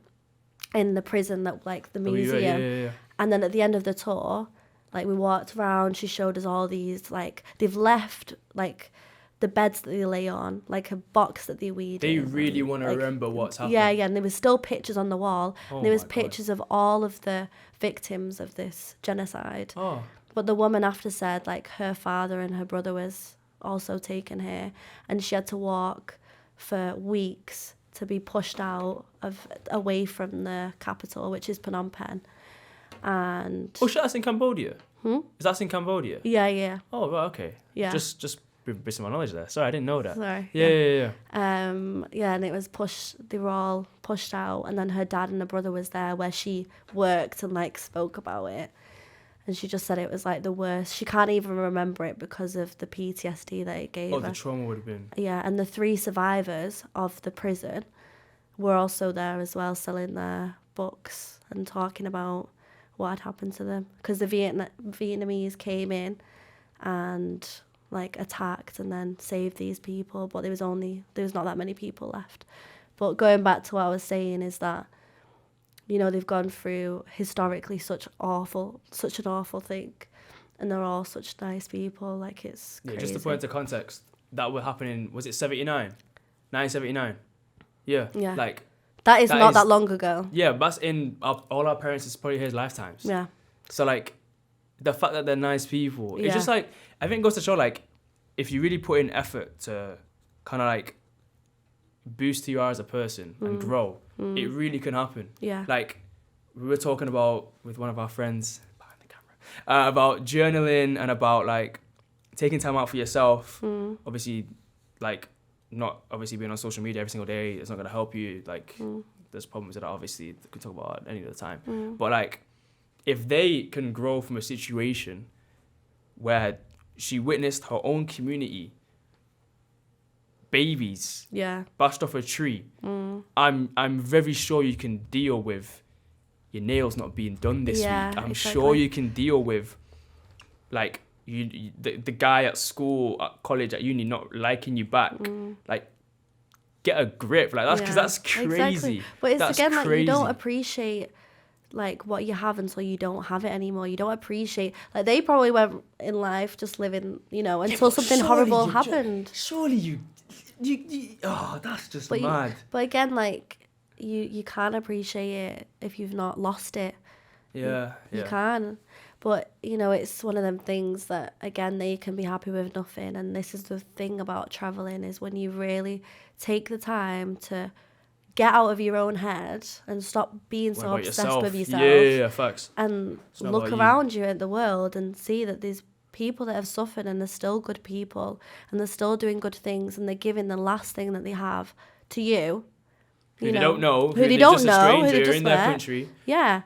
that like the museum. Yeah. And then at the end of the tour, like we walked around, she showed us all these, like they've left like the beds that they lay on, like a box that they weed They in. really want to remember what's happened. Yeah, and there was still pictures on the wall. Oh, and there was my God. pictures of all of the victims of this genocide. Oh. But the woman after said like her father and her brother was also taken here, and she had to walk for weeks to be pushed away from the capital, which is Phnom Penh. And Oh shit, that's in Cambodia. Is that in Cambodia? yeah. Oh, right, okay. Yeah. Just bit some knowledge there. Sorry, I didn't know that. Sorry. Yeah. And it was they were all pushed out, and then her dad and her brother was there where she worked and like spoke about it. And she just said it was like the worst. She can't even remember it because of the PTSD that it gave her. The trauma would have been. Yeah, and the 3 survivors of the prison were also there as well, selling their books and talking about what had happened to them. Because the Vietnamese came in and like attacked and then saved these people, but there was not that many people left. But going back to what I was saying is that, you know, they've gone through historically such an awful thing, and they're all such nice people. Like, it's crazy. Just to put into context, that were happening, was it 1979? Yeah. Like, that is not that long ago. Yeah, that's in all our parents' probably his lifetimes. Yeah. So like, the fact that they're nice people, it's just like, I think it goes to show like, if you really put in effort to kind of like boost who you are as a person and grow, it really can happen. Yeah. Like, we were talking about with one of our friends behind the camera about journaling and about like taking time out for yourself. Obviously, like, not obviously being on social media every single day is not going to help you. Like, there's problems that obviously we can talk about at any other time. But like, if they can grow from a situation where she witnessed her own community, babies, bashed off a tree, I'm very sure you can deal with your nails not being done this week. I'm sure you can deal with like the guy at school, at college, at uni not liking you back. Like, get a grip. Like, that's because that's crazy. Exactly. But it's again like, you don't appreciate like what you have until you don't have it anymore. You don't appreciate, like, they probably went in life just living, you know, until something horrible happened. Surely you that's just mad. But again, like, you can't appreciate it if you've not lost it. You can. But, you know, it's one of them things that, again, they can be happy with nothing. And this is the thing about traveling, is when you really take the time to, get out of your own head and stop being so obsessed with yourself. Yeah, facts. And look around you at the world and see that there's people that have suffered and they're still good people and they're still doing good things and they're giving the last thing that they have to you. Who they don't know. Who they don't know. Who they just in their country. Yeah.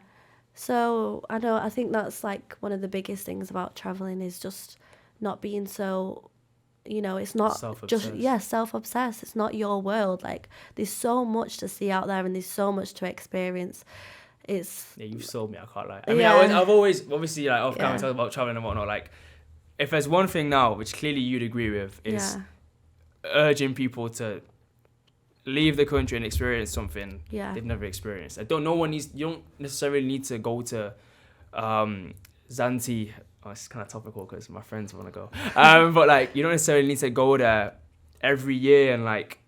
So I think that's like one of the biggest things about traveling is just not being so, it's not self-obsessed. It's not your world. Like there's so much to see out there and there's so much to experience. Yeah, you've sold me, I can't lie. I mean, I've always, obviously, like, off camera talking about traveling and whatnot, like, if there's one thing now, which clearly you'd agree with, is urging people to leave the country and experience something they've never experienced. You don't necessarily need to go to Zante. Oh, it's kind of topical because my friends want to go. But like, you don't necessarily need to go there every year and like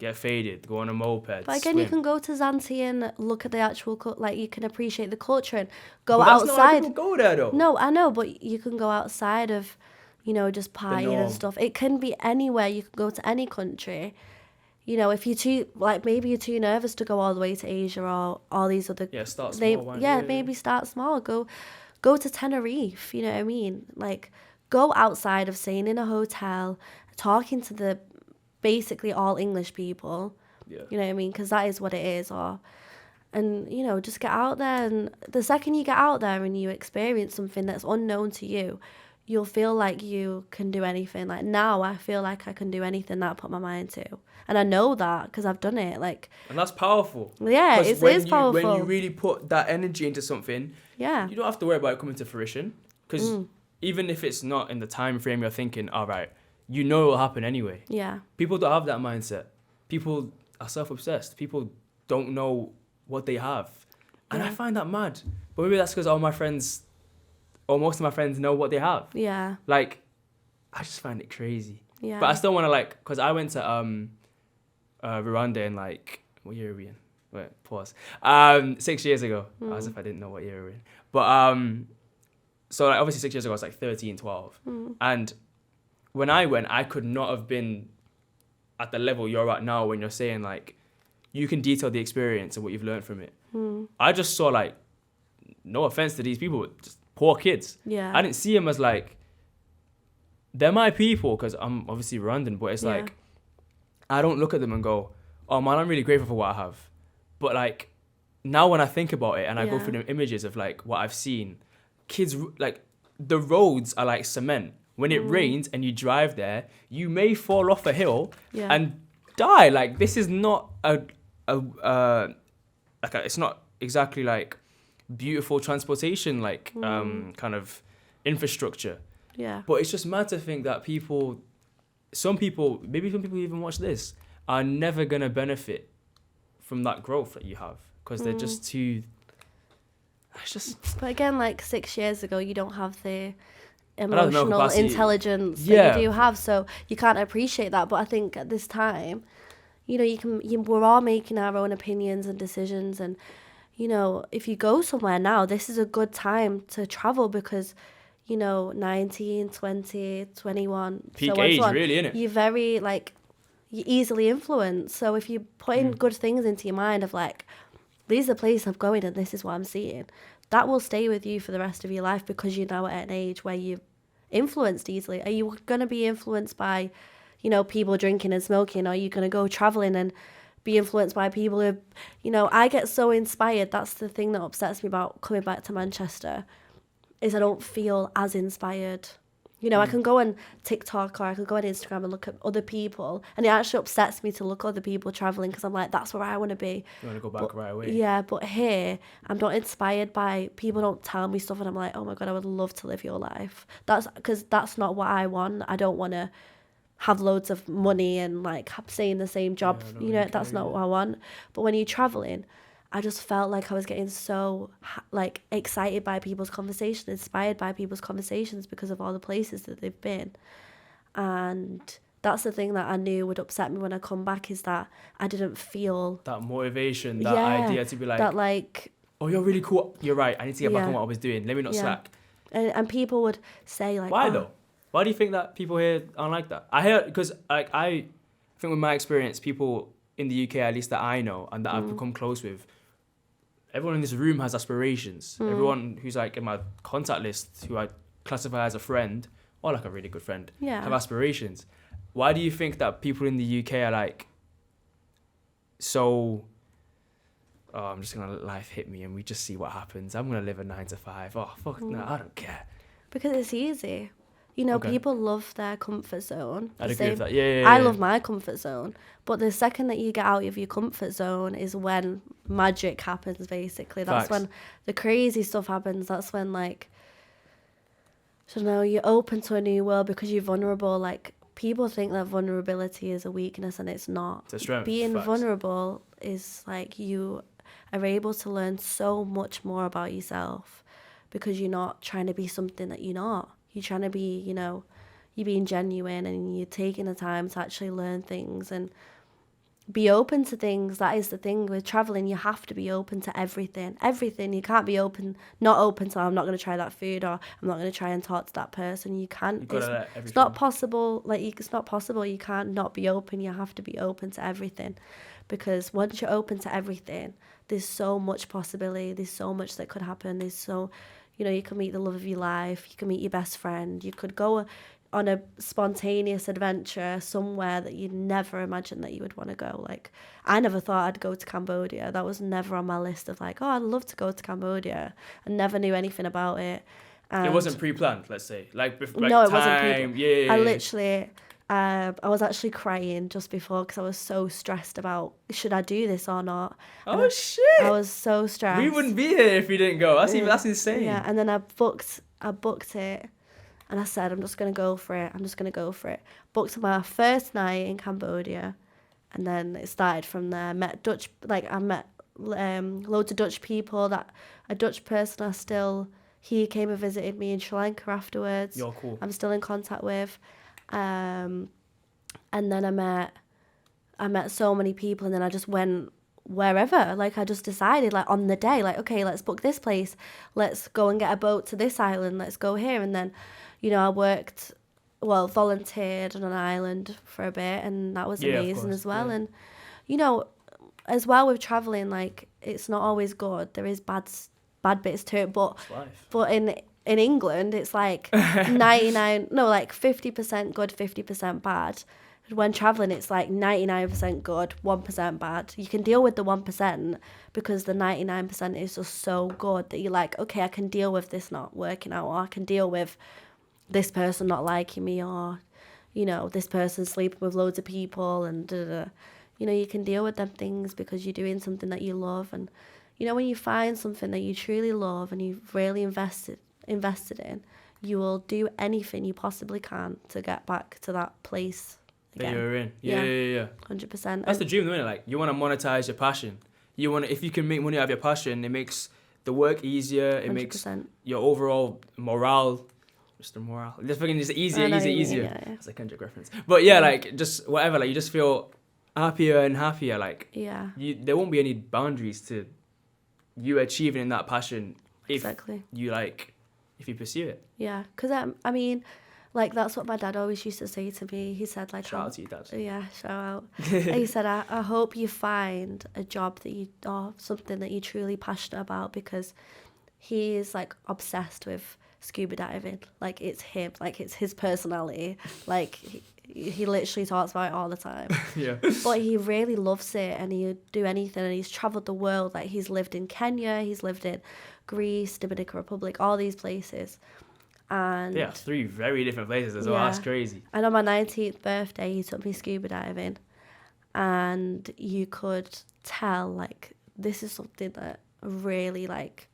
get faded, go on a moped. But again, you can go to Zante and look at the actual, like you can appreciate the culture and go outside. That's not how people go there though. No, I know, but you can go outside of, just partying and stuff. It can be anywhere. You can go to any country. If you're maybe you're too nervous to go all the way to Asia or all these other. Yeah, start small. Maybe start small. Go to Tenerife, you know what I mean? Like, go outside of staying in a hotel, talking to basically all English people. Yeah. You know what I mean? Because that is what it is. And just get out there. And the second you get out there and you experience something that's unknown to you, you'll feel like you can do anything. Like, now I feel like I can do anything that I put my mind to. And I know that because I've done it. And that's powerful. Yeah, it is powerful. When you really put that energy into something, you don't have to worry about it coming to fruition. Because even if it's not in the time frame you're thinking, all right, it will happen anyway. Yeah. People don't have that mindset. People are self-obsessed. People don't know what they have. And I find that mad. But maybe that's because all my friends, or most of my friends, know what they have. Yeah. Like, I just find it crazy. Yeah. But I still want to, because I went to Rwanda in, what year are we in? Wait, pause. 6 years ago. As if I didn't know what year we were in. But, so, obviously 6 years ago, I was, 13, 12. And when I went, I could not have been at the level you're at now when you're saying, you can detail the experience and what you've learned from it. I just saw, no offense to these people, just poor kids. Yeah. I didn't see them as, they're my people, because I'm obviously Rwandan, but it's I don't look at them and go, oh man, I'm really grateful for what I have. But now when I think about it and I go through the images of what I've seen, kids, the roads are like cement. When it rains and you drive there, you may fall off a hill and die. This is not it's not exactly beautiful transportation kind of infrastructure. Yeah. But it's just mad to think that some people even watch this, are never going to benefit from that growth that you have because they're just too... It's just... But again, 6 years ago, you don't have the emotional intelligence that you do have, so you can't appreciate that. But I think at this time, we're all making our own opinions and decisions, and if you go somewhere now, this is a good time to travel because 19, 20, 21 peak age, really, isn't it? You're very you're easily influenced. So if you put in good things into your mind of these are the places I'm going and this is what I'm seeing, that will stay with you for the rest of your life because you're now at an age where you're influenced easily. Are you going to be influenced by, people drinking and smoking? Or are you going to go traveling and be influenced by people who, I get so inspired. That's the thing that upsets me about coming back to Manchester, is I don't feel as inspired. I can go on TikTok or I can go on Instagram and look at other people, and it actually upsets me to look at other people traveling because I'm that's where I want to be. You want to go back right away. Yeah, but here, I'm not inspired by, people don't tell me stuff and I'm oh my God, I would love to live your life. That's because that's not what I want. I don't want to have loads of money and stay in the same job. That's not what I want. But when you're traveling, I just felt I was getting so excited by people's conversations, inspired by people's conversations because of all the places that they've been. And that's the thing that I knew would upset me when I come back, is that I didn't feel that motivation, that idea to be oh, you're really cool. You're right. I need to get back on what I was doing. Let me not slack. And people would say why though? Why do you think that people here aren't like that? I hear, because I think with my experience, people in the UK, at least that I know and that I've become close with, everyone in this room has aspirations. Everyone who's like in my contact list, who I classify as a friend or like a really good friend, have aspirations. Why do you think that people in the UK are like so, oh, I'm just gonna let life hit me and we just see what happens. I'm gonna live a 9 to 5. Oh fuck no, I don't care. Because it's easy. You know, people love their comfort zone. I'd agree with that. Yeah. I love my comfort zone. But the second that you get out of your comfort zone is when magic happens, basically. That's when the crazy stuff happens. That's when, like, I don't know, you're open to a new world because you're vulnerable. Like, people think that vulnerability is a weakness and it's not. It's a strength. Being vulnerable is like you are able to learn so much more about yourself because you're not trying to be something that you're not. You're trying to be, you know, you're being genuine and you're taking the time to actually learn things and be open to things. That is the thing with traveling. You have to be open to everything. Everything. You can't be not open to, I'm not going to try that food, or I'm not going to try and talk to that person. You can't. It's not possible. It's not possible. You can't not be open. You have to be open to everything, because once you're open to everything, there's so much possibility. There's so much that could happen. You know, you can meet the love of your life. You can meet your best friend. You could go on a spontaneous adventure somewhere that you never imagined that you would want to go. Like, I never thought I'd go to Cambodia. That was never on my list of like, oh, I'd love to go to Cambodia. I never knew anything about it. And it wasn't pre-planned, let's say. No, it wasn't pre-planned. Yeah. I literally, I was actually crying just before because I was so stressed about, should I do this or not? And shit! I was so stressed. We wouldn't be here if we didn't go. That's insane. Yeah, and then I booked it. And I said, I'm just going to go for it. Booked my first night in Cambodia. And then it started from there. I met loads of Dutch people. A Dutch person he came and visited me in Sri Lanka afterwards. You're cool. I'm still in contact with. And then I met so many people, and then I just went wherever. Like, I just decided, like, on the day, like, okay, let's book this place. Let's go and get a boat to this island. Let's go here. And then, you know, I volunteered on an island for a bit, and that was amazing as well. Yeah. And, you know, as well with traveling, like, it's not always good. There is bad bits to it, but in England, it's like 50% good, 50% bad. When traveling, it's like 99% good, 1% bad. You can deal with the 1% because the 99% is just so good that you're like, okay, I can deal with this not working out, or I can deal with this person not liking me, or, you know, this person sleeping with loads of people, and you know, you can deal with them things because you're doing something that you love. And, you know, when you find something that you truly love and you've really invested in, you will do anything you possibly can to get back to that place again. That you're in. Yeah. 100%. That's the dream, isn't it? Like, you want to monetize your passion. If you can make money out of your passion, it makes the work easier. It 100%. Makes your overall morale. Just the morale. Just fucking just easier. Yeah. That's a Kendrick reference. But yeah, like, just whatever. Like, you just feel happier and happier. Like, there won't be any boundaries to you achieving that passion if you pursue it. Yeah, because I mean, like, that's what my dad always used to say to me. He said, like, shout out to your dad. Yeah, shout out. He said, I hope you find a job or something that you're truly passionate about, because he is, like, obsessed with scuba diving. Like, it's him. Like, it's his personality. Like, he literally talks about it all the time. Yeah. But he really loves it, and he'd do anything, and he's travelled the world. Like, he's lived in Kenya, he's lived in Greece, Dominican Republic, all these places. And 3 very different places as well. That's crazy. And on my 19th birthday, he took me scuba diving, and you could tell, like, this is something that really, like,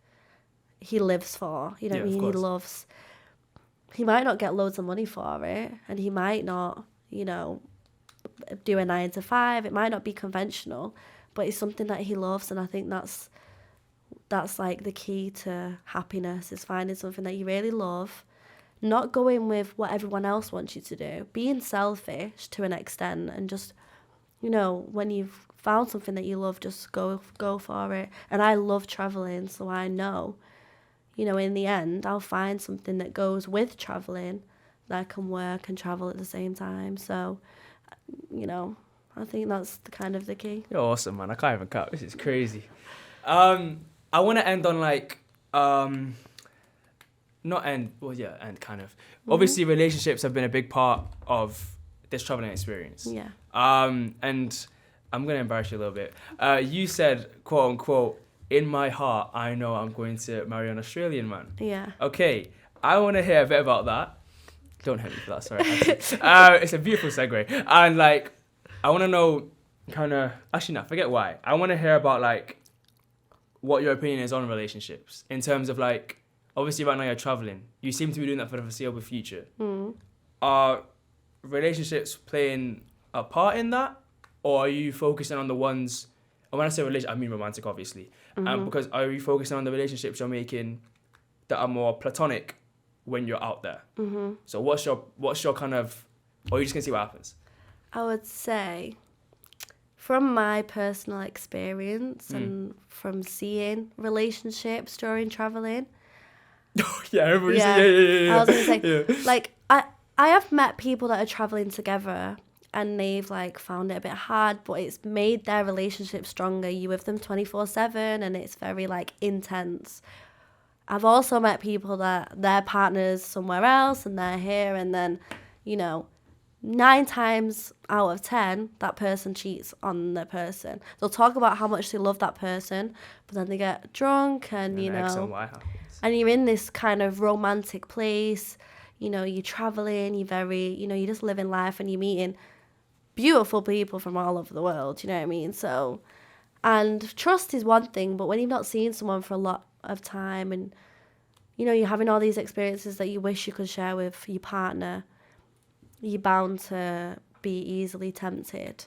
he lives for. You know what I mean? He might not get loads of money for it, and he might not, you know, do a 9 to 5. It might not be conventional, but it's something that he loves. And I think that's like the key to happiness, is finding something that you really love, not going with what everyone else wants you to do, being selfish to an extent, and just, you know, when you've found something that you love, just go for it. And I love traveling, so I know, you know, in the end, I'll find something that goes with traveling that I can work and travel at the same time. So, you know, I think that's the key. You're awesome, man. I can't even cut. This is crazy. I want to end on like, not end, well, yeah, end kind of. Obviously, relationships have been a big part of this traveling experience. Yeah. And I'm going to embarrass you a little bit. You said, quote unquote, in my heart, I know I'm going to marry an Australian man. Yeah. Okay, I want to hear a bit about that. Don't hit me for that, sorry. It's a beautiful segue. And like, I want to know actually no, forget why. I want to hear about like what your opinion is on relationships in terms of like, obviously right now you're traveling. You seem to be doing that for the foreseeable future. Are relationships playing a part in that? Or are you focusing on the ones, and when I say relationship, I mean romantic, obviously. Because are you focusing on the relationships you're making that are more platonic when you're out there? So what's your kind of, or are you just going to see what happens? I would say, from my personal experience and from seeing relationships during traveling. Yeah, I remember yeah. Yeah. I was going to say, like, I have met people that are traveling together and they've like found it a bit hard, but it's made their relationship stronger. You with them 24/7 and it's very like intense. I've also met people that their partner's somewhere else and they're here, and then, 9 times out of 10, that person cheats on the person. They'll talk about how much they love that person, but then they get drunk and X and Y happens. And you're in this kind of romantic place, you're traveling, you're very, you're just living life and you're meeting beautiful people from all over the world, you know what I mean? So, and trust is one thing, but when you've not seen someone for a lot of time and, you're having all these experiences that you wish you could share with your partner, you're bound to be easily tempted.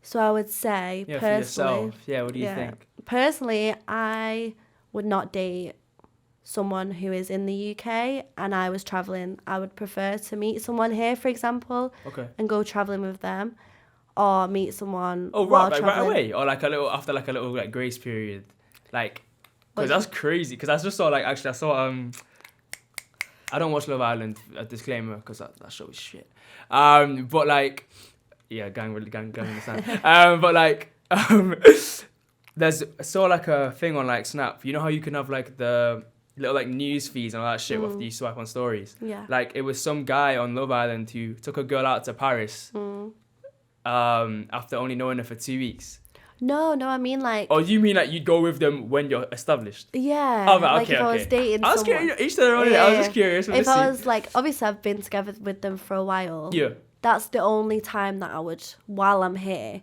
So I would say, personally... for yourself. Yeah, what do you think? Personally, I would not date someone who is in the UK and I was travelling. I would prefer to meet someone here, for example, and go travelling with them, or meet someone while like travelling. right away, or like after a little like grace period, like, because that's crazy. Because I just saw I saw I don't watch Love Island, a disclaimer, because that show is shit. But like, yeah, gang in the sand. But like, I saw like a thing on like Snap. You know how you can have like the little like news feeds and all that shit after you swipe on stories. Yeah. Like it was some guy on Love Island who took a girl out to Paris. After only knowing her for 2 weeks. No, I mean like... Oh, you mean like you'd go with them when you're established? Yeah. Oh, right, like if I was dating someone. I was curious, each their own. I was just curious. If I was like, obviously I've been together with them for a while. Yeah. That's the only time that I would, while I'm here,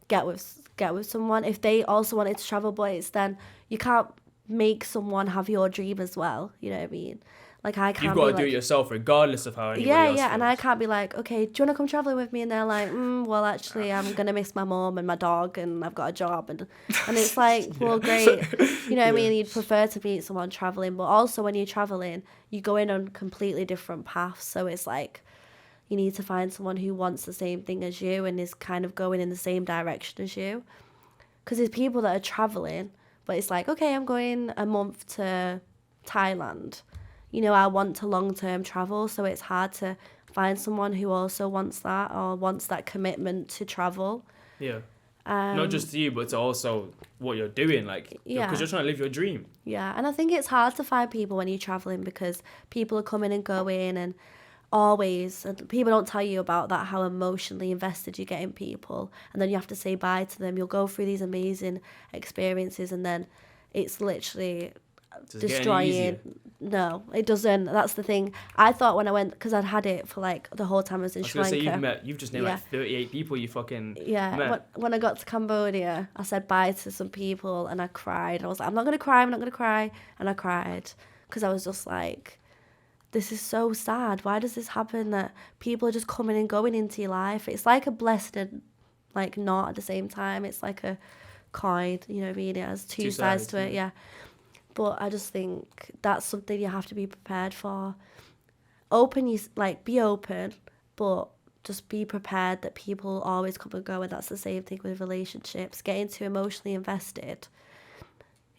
get with someone. If they also wanted to travel, but it's then you can't make someone have your dream as well. You know what I mean? Like I can't. You've got to do it yourself, regardless of how anybody else feels. And I can't be like, okay, do you want to come traveling with me? And they're like, well, actually, I'm gonna miss my mom and my dog, and I've got a job, and it's like, well, great, you know what I mean? You'd prefer to meet someone traveling, but also when you're traveling, you go in on completely different paths. So it's like, you need to find someone who wants the same thing as you and is kind of going in the same direction as you, because there's people that are traveling, but it's like, okay, I'm going a month to Thailand. I want to long-term travel, so it's hard to find someone who also wants that or wants that commitment to travel. Yeah. Not just to you, but to also what you're doing, like, because you're trying to live your dream. Yeah, and I think it's hard to find people when you're traveling because people are coming and going and always, and people don't tell you about that, how emotionally invested you get in people, and then you have to say bye to them. You'll go through these amazing experiences and then it's literally... destroying. No, it doesn't. That's the thing. I thought when I went, because I'd had it for like the whole time I was in Sri Lanka. You've just named like 38 people you fucking met. When I got to Cambodia, I said bye to some people and I cried. I was like, I'm not going to cry, and I cried because I was just like, this is so sad. Why does this happen that people are just coming and going into your life? It's like a blessed and like not at the same time. It's like a coin, you know what I mean? It has two sides to it, yeah. But I just think that's something you have to be prepared for. Be open, but just be prepared that people always come and go, and that's the same thing with relationships. Getting too emotionally invested.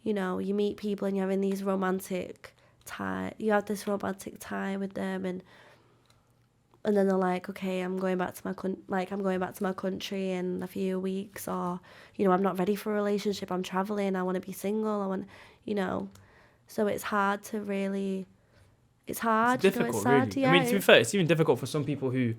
You meet people and you're having these romantic time. You have this romantic time with them, and and then they're like, okay, I'm going back to my country in a few weeks, or, you know, I'm not ready for a relationship, I'm traveling, I want to be single, I want, you know, so it's hard to really, it's hard. It's difficult, you know, it's sad, really. yeah, I mean, to be fair, it's even difficult for some people who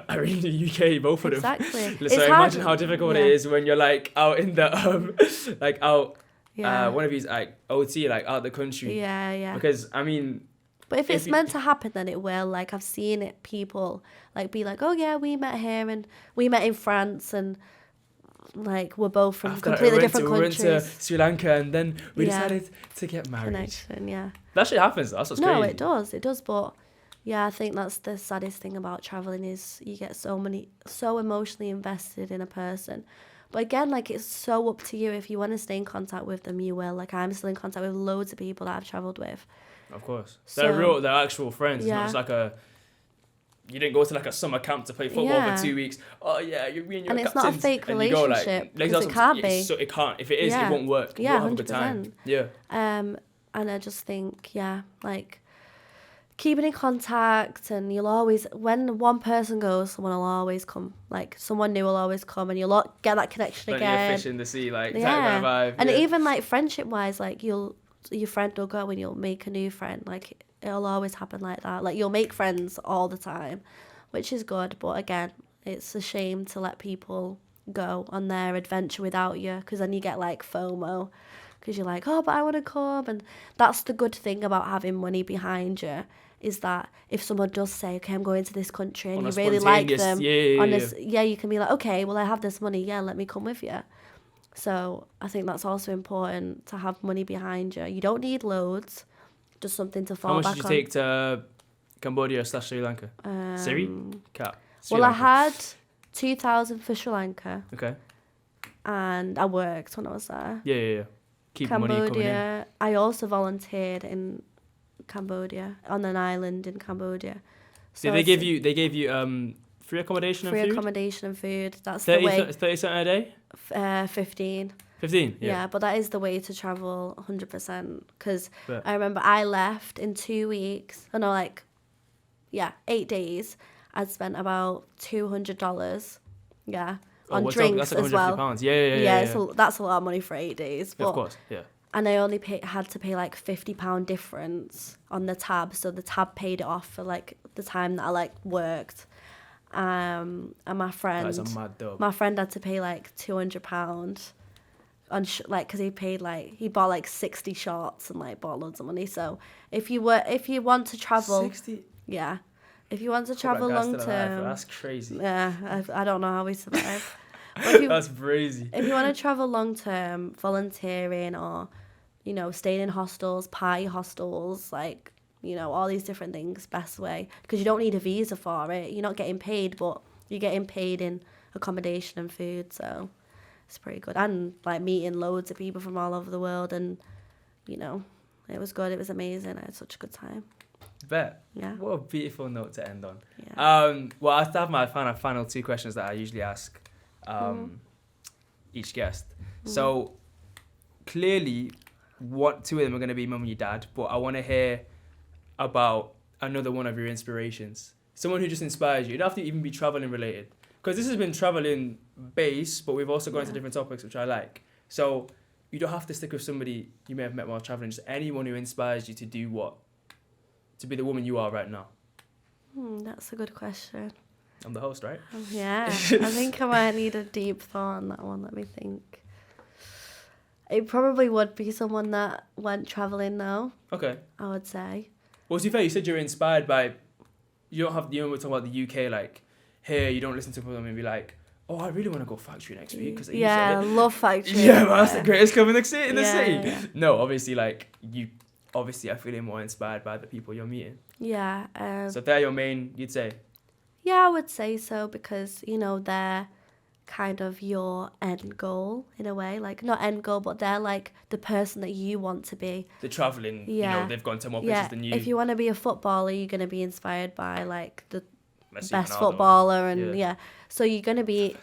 are in the UK, both of them. Exactly. So imagine how difficult it is when you're like out in the like out one of these like OT, like out the country. Yeah. Because I mean, but if it's meant to happen, then it will. Like, I've seen it, people like be like, oh yeah, we met here and we met in France, and like we're both from completely different countries. We went to Sri Lanka and then we decided to get married. Connection, yeah. That shit happens. That's what's crazy. No, it does. But yeah, I think that's the saddest thing about traveling is you get so emotionally invested in a person. But again, like, it's so up to you. If you want to stay in contact with them, you will. Like, I'm still in contact with loads of people that I've travelled with. Of course. They're actual friends. Yeah. It's not just like you didn't go to like a summer camp to play football for 2 weeks. Oh yeah, me and your captains. And it's not a fake relationship, because it can't be. So it can't. If it is, it won't work. Yeah, you won't have a good time. Yeah. And I just think, like, keeping in contact, and you'll always, when one person goes, someone will always come. Like, someone new will always come, and you'll get that connection again. Fish in the sea, like, type of vibe. And even like friendship wise, like, your friend will go and you'll make a new friend. Like, it'll always happen like that. Like, you'll make friends all the time, which is good. But again, it's a shame to let people go on their adventure without you, because then you get like FOMO, because you're like, oh, but I want to come. And that's the good thing about having money behind you, is that if someone does say, okay, I'm going to this country, and you really like them, you can be like, okay, well, I have this money, let me come with you. So I think that's also important, to have money behind you. You don't need loads, just something to fall back on. How much did you take to Cambodia / Sri Lanka? Sri Lanka. I had 2,000 for Sri Lanka. Okay. And I worked when I was there. Yeah. Keep money coming in. I also volunteered in Cambodia, on an island in Cambodia. So they gave you free accommodation and food? Free accommodation and food. That's 30, the way. 30 cents a day? 15. 15? Yeah, but that is the way to travel 100%. Because I remember I left in 2 weeks. 8 days. I'd spent about $200. Yeah. On drinks that's like as well. £150. Yeah. So that's a lot of money for 8 days. But, of course, yeah. And I only had to pay like £50 difference on the tab. So the tab paid it off for like the time that I like worked. And my friend, that's a mad dope. My friend had to pay like £200 on because he bought like 60 shots and like bought loads of money. So if you want to travel, 60? Yeah, if you want to travel long term, that's crazy. Yeah, I don't know how we survive. That's crazy. If you want to travel long term, volunteering or, you know, staying in hostels, party hostels, like, you know, all these different things, best way, because you don't need a visa for it. You're not getting paid, but you're getting paid in accommodation and food, so it's pretty good. And like meeting loads of people from all over the world, and, you know, it was good. It was amazing. I had such a good time. Bet. Yeah. What a beautiful note to end on. Yeah. Well, I have my final two questions that I usually ask each guest. So clearly, two of them are going to be mum and your dad, but I want to hear about another one of your inspirations. Someone who just inspires you. You don't have to even be traveling related, because this has been traveling based, but we've also gone into different topics, which I like. So you don't have to stick with somebody you may have met while traveling. Just anyone who inspires you to to be the woman you are right now. That's a good question. I'm the host, right? Yeah. I think I might need a deep thought on that one. Let me think. It probably would be someone that went traveling now. Okay. I would say. Well, to be fair, you said you're inspired by. We're talking about the UK, like, here, you don't listen to them and be like, oh, I really want to go factory next week. Cause I love factory. Yeah, man, that's the greatest club in the city. Yeah. No, obviously, like, I feel more inspired by the people you're meeting. Yeah. So if they're your main, you'd say? Yeah, I would say so, because, you know, they're kind of your end goal in a way. Like, not end goal, but they're like the person that you want to be. The travelling, you know, they've gone to more places than you. If you want to be a footballer, you're going to be inspired by like the best footballer, and so you're going to be,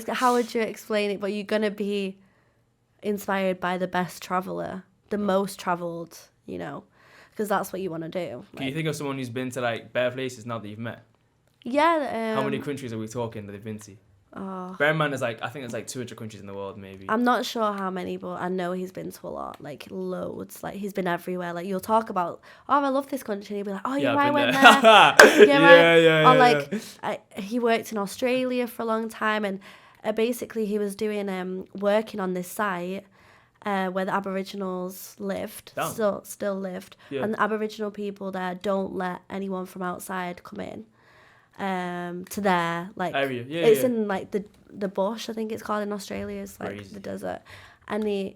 how would you explain it, but you're going to be inspired by the best traveller, the most travelled, you know, because that's what you want to do. Can you think of someone who's been to like better places now that you've met? Yeah. How many countries are we talking that they've been to? Oh, Bear in mind, I think it's like 200 countries in the world, maybe. I'm not sure how many, but I know he's been to a lot, like loads. Like he's been everywhere. Like you'll talk about, oh, I love this country. And he'll be like, oh, yeah, I went there. Yeah. Or like, he worked in Australia for a long time, and basically he was doing working on this site where the Aboriginals lived, still lived, and the Aboriginal people there don't let anyone from outside come in. To their like area. It's in like the bush, I think it's called in Australia. It's like Crazy. the desert. And the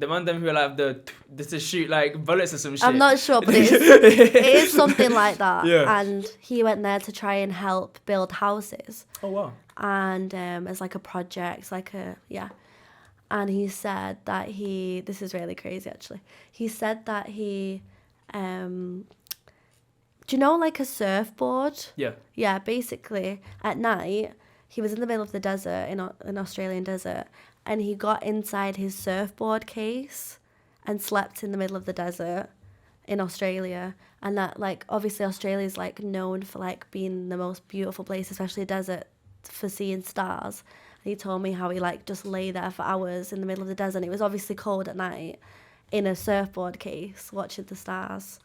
man them who like to shoot like bullets or some shit. I'm not sure, but it is something like that. Yeah. And he went there to try and help build houses. Oh wow. And as like a project, and he said that this is really crazy actually. He said that he do you know like a surfboard? Yeah. Yeah, basically at night he was in the middle of the desert, in an Australian desert, and he got inside his surfboard case and slept in the middle of the desert in Australia. And that like obviously Australia is like known for like being the most beautiful place, especially a desert, for seeing stars. And he told me how he like just lay there for hours in the middle of the desert. It was obviously cold at night in a surfboard case watching the stars.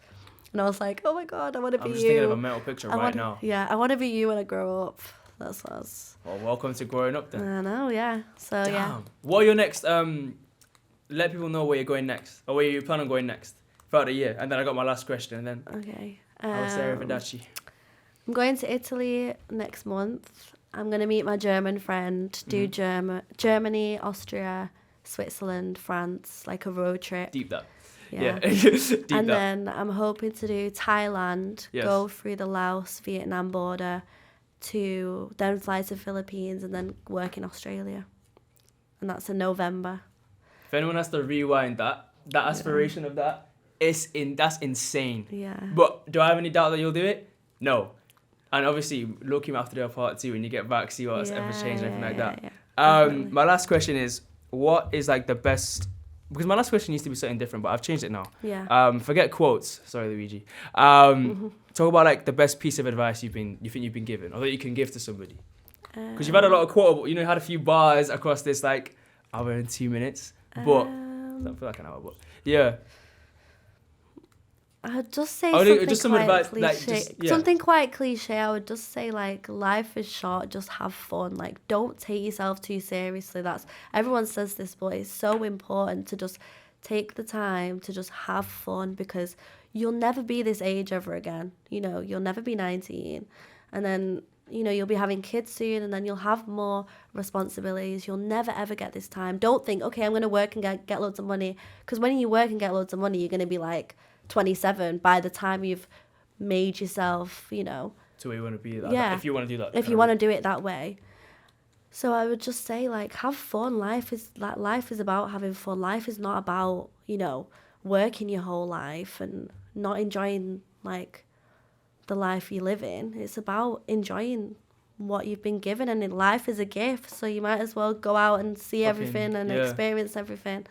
And I was like, oh my God, I want to be you. I'm just thinking of a mental picture now. Yeah, I want to be you when I grow up. That's what I was. Well, welcome to growing up then. I know, yeah. So, Damn. yeah. What are your next, let people know where you're going next, or where you plan on going next throughout the year. And then I got my last question, and then okay. I'll say Arrivederci. I'm going to Italy next month. I'm going to meet my German friend, do Germany, Austria, Switzerland, France, like a road trip. Deep that. Yeah. Deep and that. then I'm hoping to do Thailand, go through the Laos-Vietnam border, to then fly to Philippines and then work in Australia. And that's in November. If anyone has to rewind that aspiration of that, that's insane. Yeah. But do I have any doubt that you'll do it? No. And obviously, looking after their part 2 when you get back, see what's ever changed, anything like that. Yeah. My last question is, what is like the best? Because my last question used to be something different, but I've changed it now. Yeah. Forget quotes. Sorry, Luigi. Talk about like the best piece of advice you think you've been given, or that you can give to somebody. Because you've had a lot of quotable, you had a few bars across this like hour and 2 minutes, but I don't feel like an hour, but yeah. I would just say something quite cliche. I would just say like life is short, just have fun. Like don't take yourself too seriously. Everyone says this, but it's so important to just take the time to just have fun, because you'll never be this age ever again. You'll never be 19, and then you'll be having kids soon, and then you'll have more responsibilities. You'll never ever get this time. Don't think, okay, I'm going to work and get loads of money, because when you work and get loads of money, you're going to be like 27 by the time you've made yourself, to where you want to be. If you want to do that. If you want to do it that way. So I would just say, like, have fun. Life is about having fun. Life is not about, working your whole life and not enjoying, like, the life you live in. It's about enjoying what you've been given, and life is a gift, so you might as well go out and see everything and experience everything.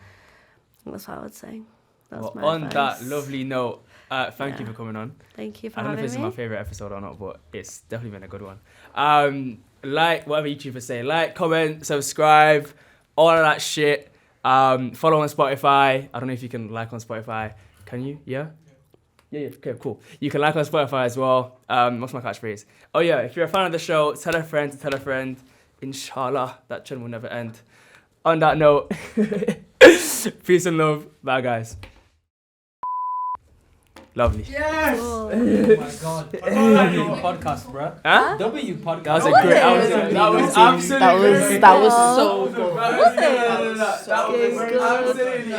That's what I would say. That's my advice. That lovely note, thank you for coming on. Thank you for having me. I don't know if this is my favourite episode or not, but it's definitely been a good one. Like whatever YouTubers say, like, comment, subscribe, all of that shit. Follow on Spotify. I don't know if you can like on Spotify. Can you? Yeah? Yeah, okay, cool. You can like on Spotify as well. What's my catchphrase? Oh yeah, if you're a fan of the show, tell a friend to tell a friend. Inshallah, that trend will never end. On that note, peace and love. Bye, guys. Lovely. Yes! Oh. Oh my God. W podcast, bro. Huh? W podcast. That was a great. That was absolutely. That was so good. That was absolutely.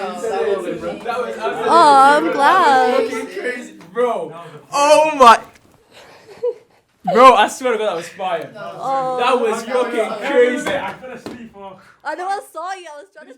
Oh, I'm glad. Crazy, bro. Oh my. Bro, I swear to God, that was fire. Oh. That was fucking crazy. I fell asleep. I know, I saw you. I was trying to.